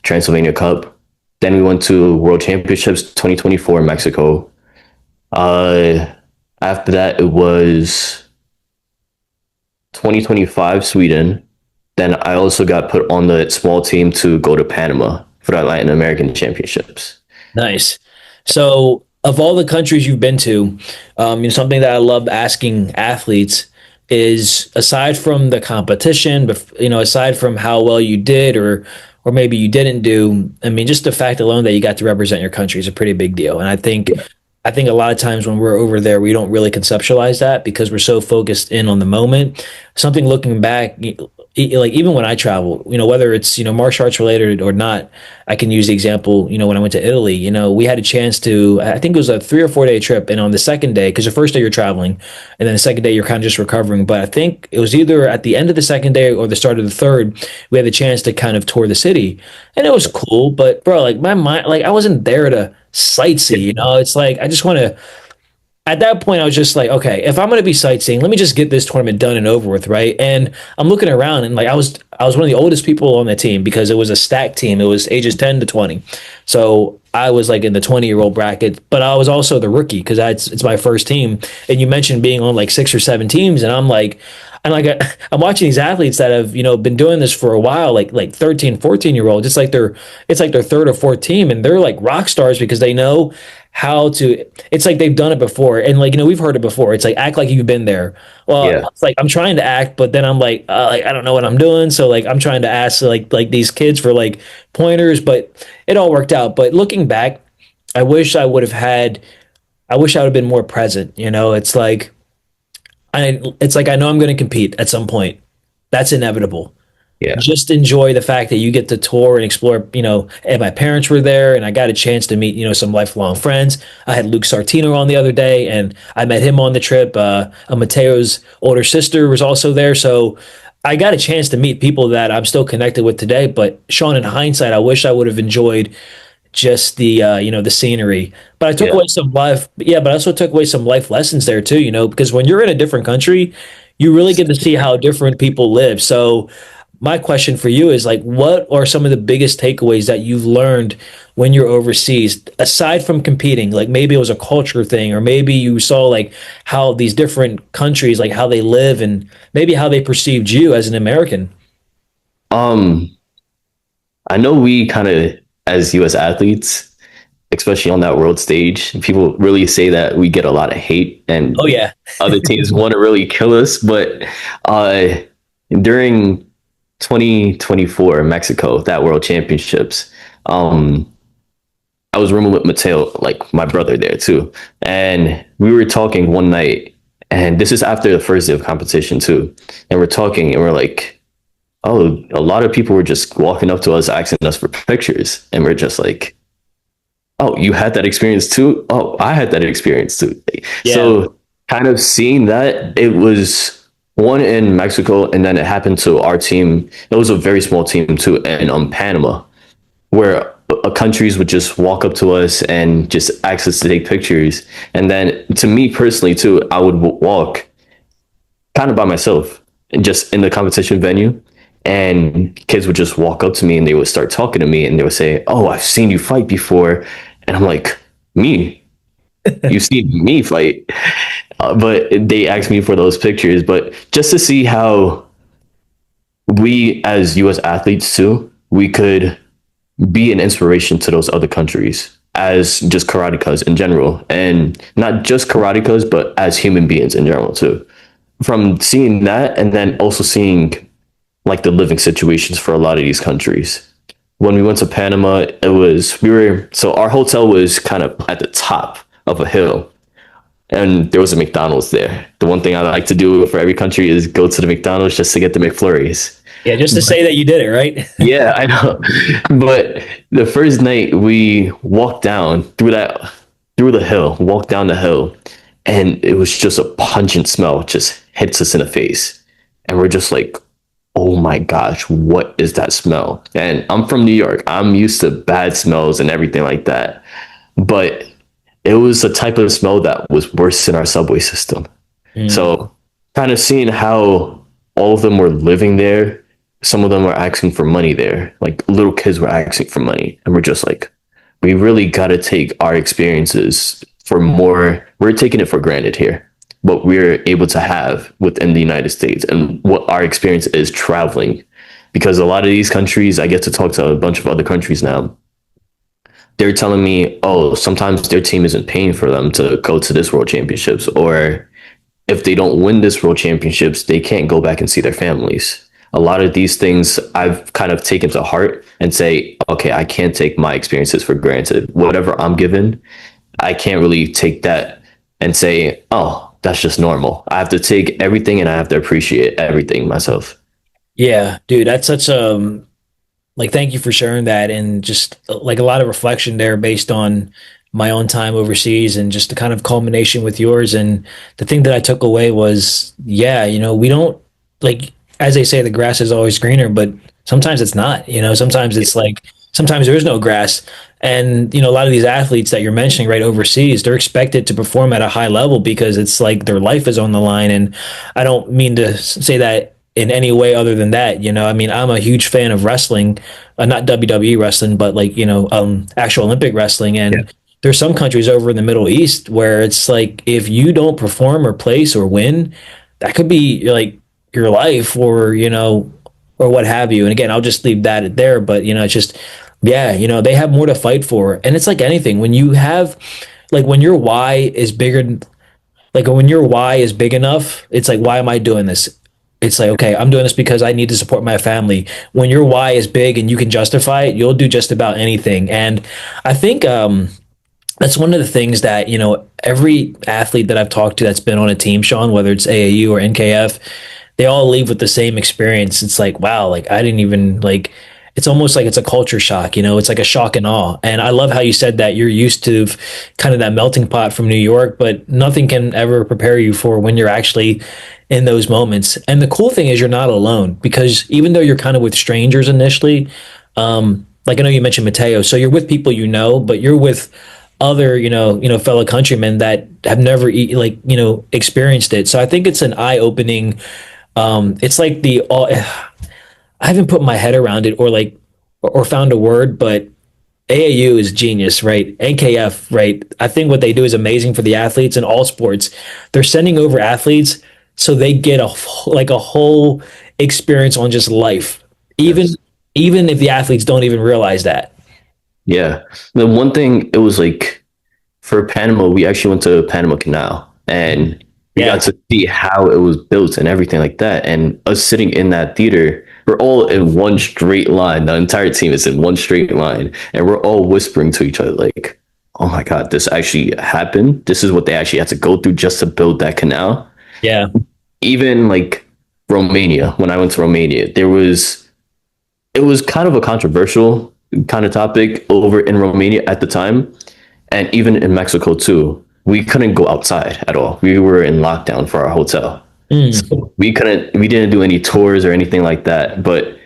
Transylvania Cup. Then we went to World Championships 2024 in Mexico. Uh, After that, it was 2025 Sweden. Then I also got put on the small team to go to Panama for the Latin American Championships. nice. So of all the countries you've been to, something that I love asking athletes is aside from the competition, but aside from how well you did or maybe you didn't do, I mean, just the fact alone that you got to represent your country is a pretty big deal. And I think a lot of times when we're over there, we don't really conceptualize that because we're so focused in on the moment. Something looking back, like even when I travel, whether it's, martial arts related or not, I can use the example, when I went to Italy, we had a chance to, I think it was a 3 or 4 day trip. And on the second day, because the first day you're traveling and then the second day you're kind of just recovering. But I think it was either at the end of the second day or the start of the third, we had the chance to kind of tour the city. And it was cool. But bro, like my mind, like I wasn't there to sightsee, it's like I just want to at that point I was just like, okay, if I'm going to be sightseeing, let me just get this tournament done and over with, right? And I'm looking around and like I was one of the oldest people on the team because it was a stacked team. It was ages 10 to 20. So I was like in the 20-year-old bracket, but I was also the rookie because it's my first team. And you mentioned being on like 6 or 7 teams, and I'm watching these athletes that have been doing this for a while, like 13, 14 year olds. It's like their third or fourth team, and they're like rock stars because they know how to. It's like they've done it before, and like we've heard it before. It's like act like you've been there. Well, Yeah. it's like I'm trying to act, but then I'm like I don't know what I'm doing. So like I'm trying to ask like these kids for like pointers, but it all worked out. But looking back, I wish I would have had. I wish I would have been more present. It's like I know I'm going to compete at some point. That's inevitable. Yeah. Just enjoy the fact that you get to tour and explore, and my parents were there and I got a chance to meet, some lifelong friends. I had Luke Sartino on the other day and I met him on the trip. Mateo's older sister was also there. So I got a chance to meet people that I'm still connected with today. But Sean, in hindsight, I wish I would have enjoyed just the scenery. But I took Yeah. away some life, yeah, but I also took away some life lessons there too, because when you're in a different country, you really get to see how different people live. So my question for you is like, what are some of the biggest takeaways that you've learned when you're overseas, aside from competing? Like maybe it was a culture thing, or maybe you saw like how these different countries, like how they live and maybe how they perceived you as an American. Um, I know we kind of, as US athletes, especially on that world stage. People really say that we get a lot of hate and Oh yeah. other teams want to really kill us. But uh, during 2024 Mexico, that World Championships, I was rooming with Mateo, like my brother there too. And we were talking one night, and this is after the first day of competition too. And we're talking and we're like, oh, a lot of people were just walking up to us asking us for pictures. And we're just like, oh, you had that experience too? Oh, I had that experience too. Yeah. So kind of seeing that, it was one in Mexico, and then it happened to our team. It was a very small team too, in Panama, where countries would just walk up to us and just ask us to take pictures. And then to me personally too, I would walk kind of by myself and just in the competition venue, and kids would just walk up to me and they would start talking to me and they would say, oh, I've seen you fight before. And I'm like, me? You've seen me fight? But they asked me for those pictures. But just to see how we as US athletes too, we could be an inspiration to those other countries as just karatekas in general, and not just karatekas, but as human beings in general too. From seeing that, and then also seeing like the living situations for a lot of these countries. When we went to Panama, so our hotel was kind of at the top of a hill, and there was a McDonald's there. The one thing I like to do for every country is go to the McDonald's just to get the McFlurries. Yeah, just to say that you did it, right? Yeah, I know. But the first night we walked down through the hill, walked down the hill, and it was just a pungent smell just hits us in the face. And we're just like, oh my gosh, what is that smell? And I'm from New York. I'm used to bad smells and everything like that. But it was a type of smell that was worse in our subway system. So kind of seeing how all of them were living there. Some of them were asking for money there. Like little kids were asking for money. And we're just like, we really got to take our experiences for more. We're taking it for granted here, what we're able to have within the United States and what our experience is traveling. Because a lot of these countries, I get to talk to a bunch of other countries now. They're telling me, oh, sometimes their team isn't paying for them to go to this World Championships. Or if they don't win this World Championships, they can't go back and see their families. A lot of these things I've kind of taken to heart and say, okay, I can't take my experiences for granted. Whatever I'm given, I can't really take that and say, oh, that's just normal. I have to take everything and I have to appreciate everything myself. Yeah, dude, that's such like thank you for sharing that, and just like a lot of reflection there based on my own time overseas and just the kind of culmination with yours. And the thing that I took away was, yeah, we don't, like, as they say, the grass is always greener, but sometimes it's not. Sometimes it's like, sometimes there is no grass. And, a lot of these athletes that you're mentioning right overseas, they're expected to perform at a high level because it's like their life is on the line. And I don't mean to say that in any way other than that. I mean, I'm a huge fan of wrestling, not WWE wrestling, but like, actual Olympic wrestling. And there's some countries over in the Middle East where it's like, if you don't perform or place or win, that could be like your life, or or what have you. And again, I'll just leave that there. But it's just, yeah, they have more to fight for. And it's like anything, when you have, like, when your why is bigger, like when your why is big enough, it's like, why am I doing this? It's like, okay, I'm doing this because I need to support my family. When your why is big and you can justify it, you'll do just about anything. And I think that's one of the things that every athlete that I've talked to that's been on a team, Sean, whether it's AAU or NKF, they all leave with the same experience. It's like, wow, like I didn't even like, it's almost like it's a culture shock, it's like a shock and awe. And I love how you said that you're used to kind of that melting pot from New York, but nothing can ever prepare you for when you're actually in those moments. And the cool thing is you're not alone, because even though you're kind of with strangers initially, like I know you mentioned Mateo, so you're with people, but you're with other, fellow countrymen that have never experienced it. So I think it's an eye-opening. It's like I haven't put my head around it or found a word, but AAU is genius, right? NKF, right? I think what they do is amazing for the athletes in all sports. They're sending over athletes so they get a whole experience on just life, even if the athletes don't even realize that. Yeah. The one thing it was like for Panama, we actually went to Panama Canal and we got Yeah. to see how it was built and everything like that. And us sitting in that theater, we're all in one straight line. The entire team is in one straight line, and we're all whispering to each other like, "Oh my God, this actually happened. This is what they actually had to go through just to build that canal." Yeah. Even like Romania, when I went to Romania, it was kind of a controversial kind of topic over in Romania at the time, and even in Mexico too. We couldn't go outside at all. We were in lockdown for our hotel. Mm. So we didn't do any tours or anything like that, but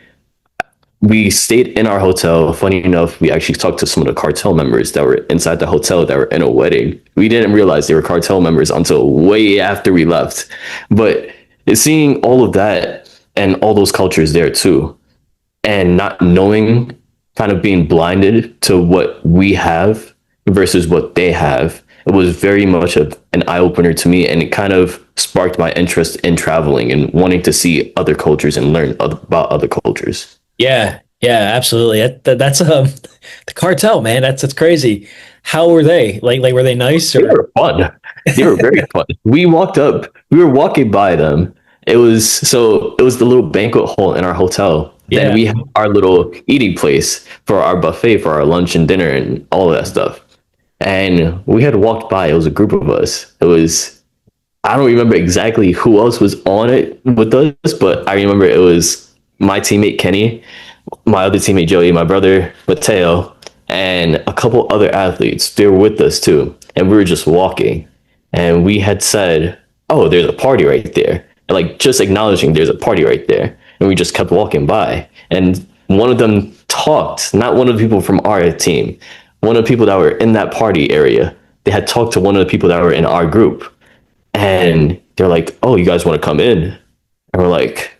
we stayed in our hotel. Funny enough, we actually talked to some of the cartel members that were inside the hotel that were in a wedding. We didn't realize they were cartel members until way after we left. But seeing all of that and all those cultures there too, and not knowing, kind of being blinded to what we have versus what they have, it was very much an eye opener to me, and it kind of sparked my interest in traveling and wanting to see other cultures and learn about other cultures. Yeah. Yeah, absolutely. That's the cartel, man. That's crazy. How were they? Like were they nice They or were fun. They were very fun. We were walking by them. It was the little banquet hall in our hotel. Then yeah. we had our little eating place for our buffet for our lunch and dinner and all of that stuff. And we had walked by. It was a group of us. I don't remember exactly who else was on it with us, but I remember it was my teammate Kenny, my other teammate Joey, my brother Mateo, and a couple other athletes. They were with us too, and we were just walking, and we had said, "Oh, there's a party right there," and like just acknowledging there's a party right there, and we just kept walking by, and one of them talked, not one of the people from our team, one of the people that were in that party area. They had talked to one of the people that were in our group, and they're like, "Oh, you guys want to come in?" And we're like,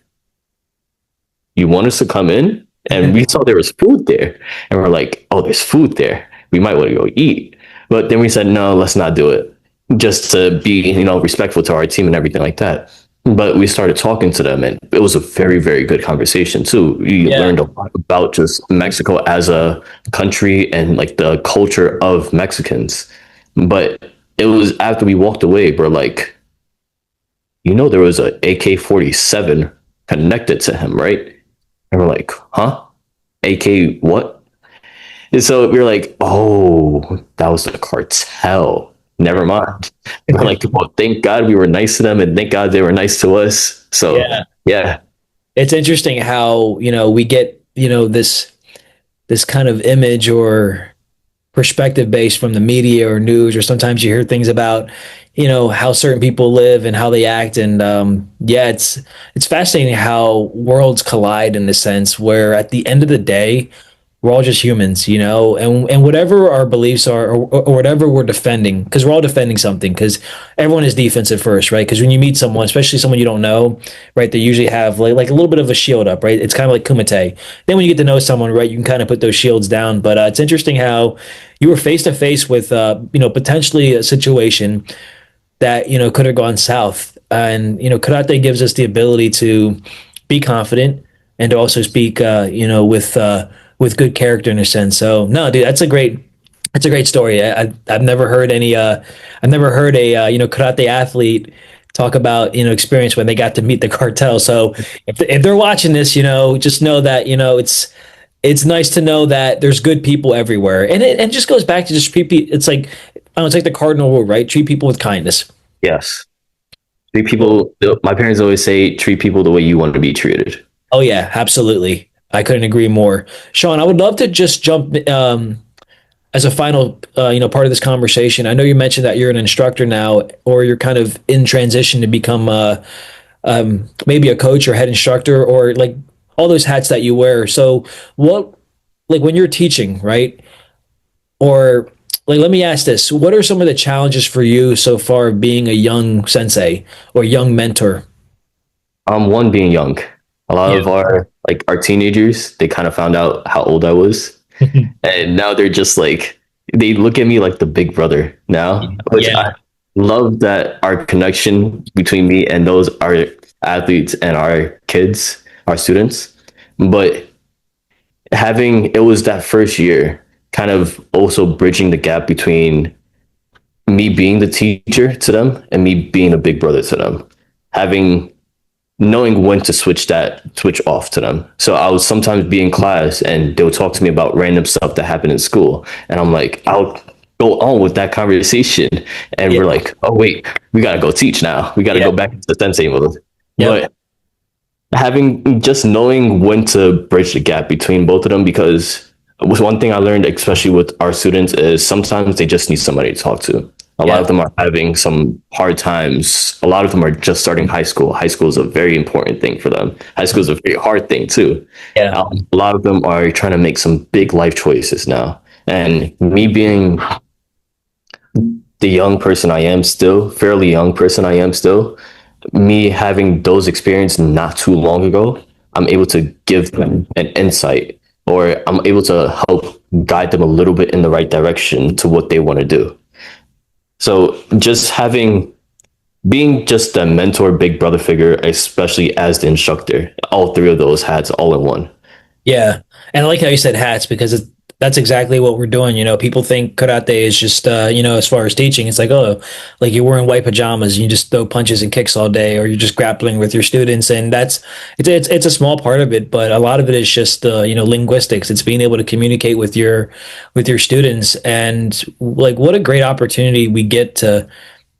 "You want us to come in?" And we saw there was food there. And we're like, "Oh, there's food there. We might want to go eat." But then we said, "No, let's not do it." Just to be, respectful to our team and everything like that. But we started talking to them, and it was a very, very good conversation too. We Yeah. learned a lot about just Mexico as a country and like the culture of Mexicans. But it was after we walked away, we're like, there was a AK-47 connected to him, right? And we're like, huh? AK what? And so we were like, oh, that was the cartel. Never mind. We're like, well, thank God we were nice to them, and thank God they were nice to us. So Yeah. yeah, It's interesting how, we get, this kind of image or perspective based from the media or news, or sometimes you hear things about, how certain people live and how they act. And yeah, it's fascinating how worlds collide in the sense where at the end of the day, we're all just humans, and whatever our beliefs are, or whatever we're defending, because we're all defending something, because everyone is defensive first, right? Because when you meet someone, especially someone you don't know, right, they usually have like a little bit of a shield up, right? It's kind of like Kumite. Then when you get to know someone, right, you can kind of put those shields down. But it's interesting how you were face to face with, potentially a situation that could have gone south, and karate gives us the ability to be confident and to also speak, with good character in a sense. So no, dude, that's a great story. I've never heard I've never heard a karate athlete talk about experience when they got to meet the cartel. So if they're watching this, just know that it's nice to know that there's good people everywhere, and it just goes back to just treat people. It's like, I don't know, it's like the cardinal rule, right? Treat people with kindness. yes. Treat people. My parents always say, treat people the way you want to be treated. Oh yeah, absolutely. I couldn't agree more. Sean, I would love to just jump as a final part of this conversation. I know you mentioned that you're an instructor now, or you're kind of in transition to become maybe a coach or head instructor, or like all those hats that you wear. So what, like when you're teaching, right? Or like, let me ask this: what are some of the challenges for you so far being a young sensei or young mentor? One being young. A lot Yeah. of our teenagers, they kind of found out how old I was, and now they're just like they look at me like the big brother now, which Yeah. I love that our connection between me and those our athletes and our kids, our students. But having it was that first year kind of also bridging the gap between me being the teacher to them and me being a big brother to them. Having knowing when to switch off to them. So I would sometimes be in class and they'll talk to me about random stuff that happened in school. And I'm like, I'll go on with that conversation. And we're like, oh wait, we gotta go teach now. We gotta go back into the sensei mode. But having just knowing when to bridge the gap between both of them, because was one thing I learned, especially with our students, is sometimes they just need somebody to talk to. A lot of them are having some hard times. A lot of them are just starting high school. High school is a very important thing for them. High school is a very hard thing too. A lot of them are trying to make some big life choices now. And me being the young person I am still, fairly young person I am still, me having those experiences not too long ago, I'm able to give them an insight, or I'm able to help guide them a little bit in the right direction to what they want to do. So just being just a mentor, big brother figure, especially as the instructor, all three of those hats all in one. Yeah. And I like how you said hats, because that's exactly what we're doing. People think karate is just, as far as teaching, it's like, oh, like you're wearing white pajamas, you just throw punches and kicks all day, or you're just grappling with your students. And it's a small part of it, but a lot of it is just, linguistics. It's being able to communicate with your students. And like, what a great opportunity we get to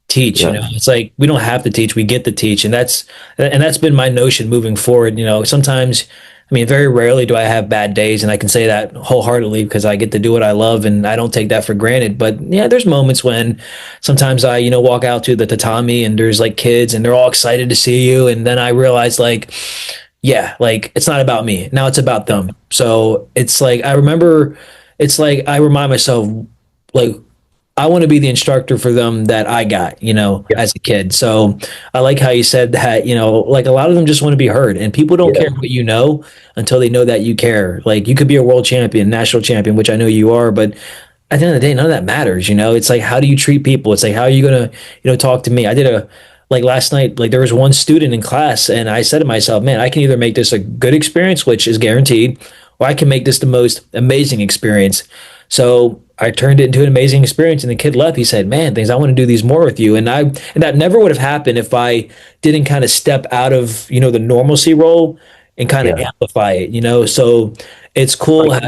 teach. It's like we don't have to teach, we get to teach. And that's been my notion moving forward. Sometimes, very rarely do I have bad days, and I can say that wholeheartedly because I get to do what I love and I don't take that for granted. But yeah, there's moments when sometimes I, walk out to the tatami and there's like kids and they're all excited to see you. And then I realize like, yeah, like it's not about me. Now it's about them. So it's like, I remind myself, like, I want to be the instructor for them that I got, as a kid. So I like how you said that, like a lot of them just want to be heard, and people don't care what you know until they know that you care. Like you could be a world champion, national champion, which I know you are, but at the end of the day, none of that matters. It's like, how do you treat people? It's like, how are you going to, talk to me? I did like last night, like there was one student in class and I said to myself, man, I can either make this a good experience, which is guaranteed, or I can make this the most amazing experience. So I turned it into an amazing experience, and the kid left. He said, man, things I want to do these more with you. And that never would have happened if I didn't kind of step out of, the normalcy role and kind of amplify it, so it's cool.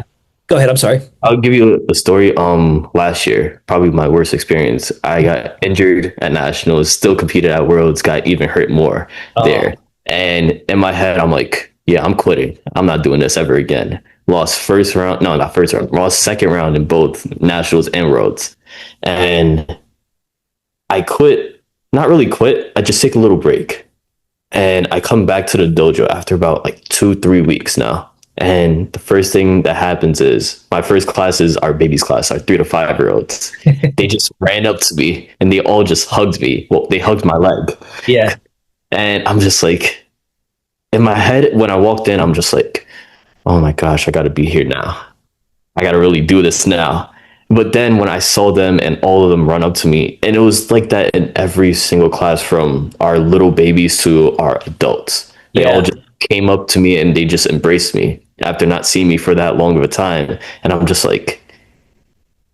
Go ahead. I'm sorry. I'll give you a story. Last year, probably my worst experience. I got injured at nationals, still competed at worlds, got even hurt more there. And in my head, I'm like, yeah, I'm quitting. I'm not doing this ever again. Lost first round. No, not first round. Lost second round in both nationals and worlds. And I quit. Not really quit. I just take a little break. And I come back to the dojo after about like 2-3 weeks now. And the first thing that happens is my first classes, our babies class, our 3 to 5 year olds. They just ran up to me and they all just hugged me. Well, they hugged my leg. Yeah. And I'm just like, in my head, when I walked in, I'm just like, oh my gosh, I got to be here now. I got to really do this now. But then when I saw them and all of them run up to me, and it was like that in every single class, from our little babies to our adults. They all just came up to me and they just embraced me after not seeing me for that long of a time. And I'm just like,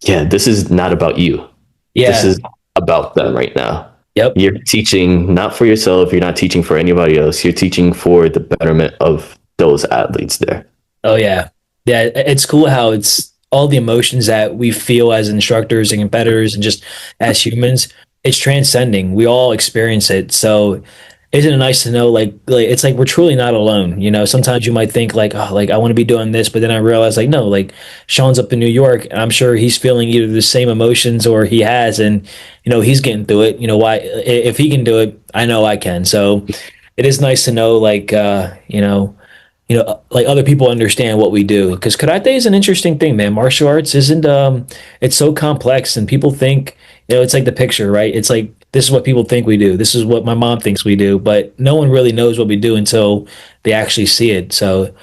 yeah, this is not about you. Yeah. This is about them right now. Yep. You're teaching not for yourself. You're not teaching for anybody else. You're teaching for the betterment of those athletes there. Oh, yeah. Yeah. It's cool how it's all the emotions that we feel as instructors and competitors and just as humans. It's transcending. We all experience it. So isn't it nice to know, like it's like we're truly not alone. Sometimes you might think like, oh, like I want to be doing this, but then I realize like, no, like Sean's up in New York and I'm sure he's feeling either the same emotions or he has, and he's getting through it. Why, if he can do it, I know I can. So it is nice to know, like, like other people understand what we do, because karate is an interesting thing, man. Martial arts isn't, it's so complex, and people think, it's like the picture, right? It's like, this is what people think we do. This is what my mom thinks we do, but no one really knows what we do until they actually see it. So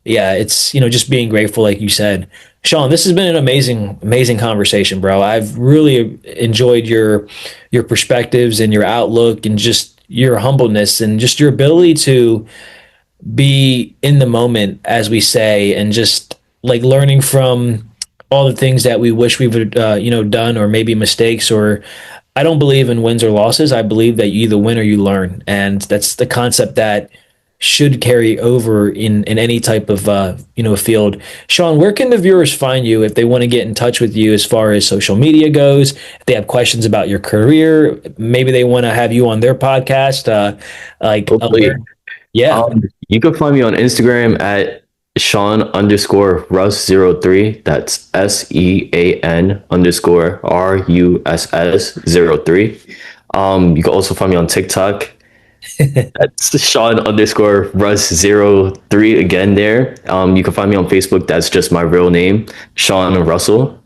yeah, it's, just being grateful, like you said. Sean, this has been an amazing conversation, bro. I've really enjoyed your perspectives and your outlook and just your humbleness and just your ability to be in the moment, as we say, and just like learning from all the things that we wish we would, done, or maybe mistakes, or I don't believe in wins or losses. I believe that you either win or you learn. And that's the concept that should carry over in any type of field. Sean, where can the viewers find you if they want to get in touch with you as far as social media goes? If they have questions about your career, maybe they want to have you on their podcast. Hopefully. Yeah, You can find me on Instagram at Sean_Russ03. That's SEAN_RUSS03. You can also find me on TikTok. That's Sean_Russ03 again there. You can find me on Facebook. That's just my real name, Sean Russell,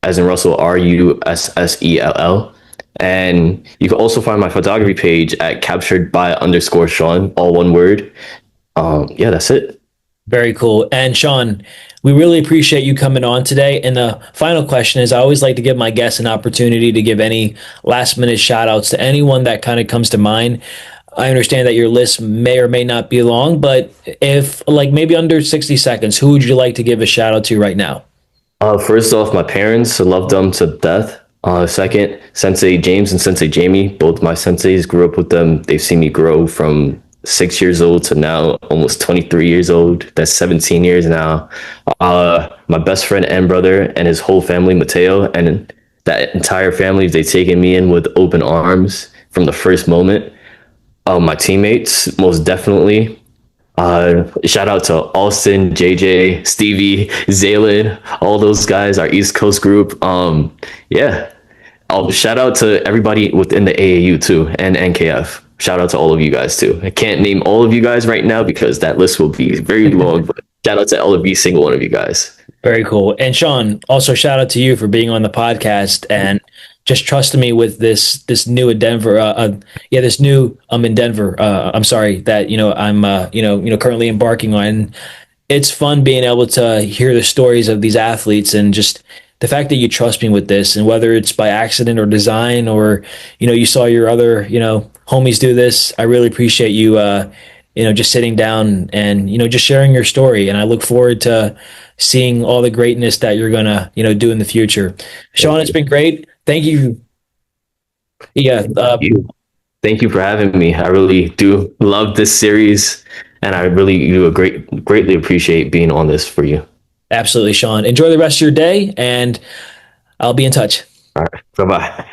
as in Russell, RUSSELL. And you can also find my photography page at captured by_Sean, all one word. Yeah, that's it. very cool. And Sean, we really appreciate you coming on today. And the final question is, I always like to give my guests an opportunity to give any last minute shout outs to anyone that kind of comes to mind. I understand that your list may or may not be long, but if like maybe under 60 seconds, who would you like to give a shout out to right now? First off, my parents, I love them to death. Second, Sensei James and Sensei Jamie, both my senseis, grew up with them. They've seen me grow from 6 years old to now almost 23 years old. That's 17 years now. My best friend and brother and his whole family, Mateo, and that entire family, they've taken me in with open arms from the first moment. My teammates, most definitely. Shout out to Austin, JJ, Stevie, Zaylin, all those guys, our East Coast group. Yeah. I'll shout out to everybody within the AAU too, and NKF. Shout out to all of you guys too. I can't name all of you guys right now because that list will be very long, but shout out to every single one of you guys. Very cool. And Sean, also shout out to you for being on the podcast and just trusting me with this new in Denver. This new in Denver. I'm sorry that I'm currently embarking on. It's fun being able to hear the stories of these athletes and just the fact that you trust me with this, and whether it's by accident or design, or you saw your other homies do this. I really appreciate you just sitting down and just sharing your story, and I look forward to seeing all the greatness that you're gonna do in the future. Sean, it's been great. Thank you. Yeah. Thank you for having me. I really do love this series, and I really do greatly appreciate being on this for you. Absolutely, Sean. Enjoy the rest of your day, and I'll be in touch. All right. Bye-bye.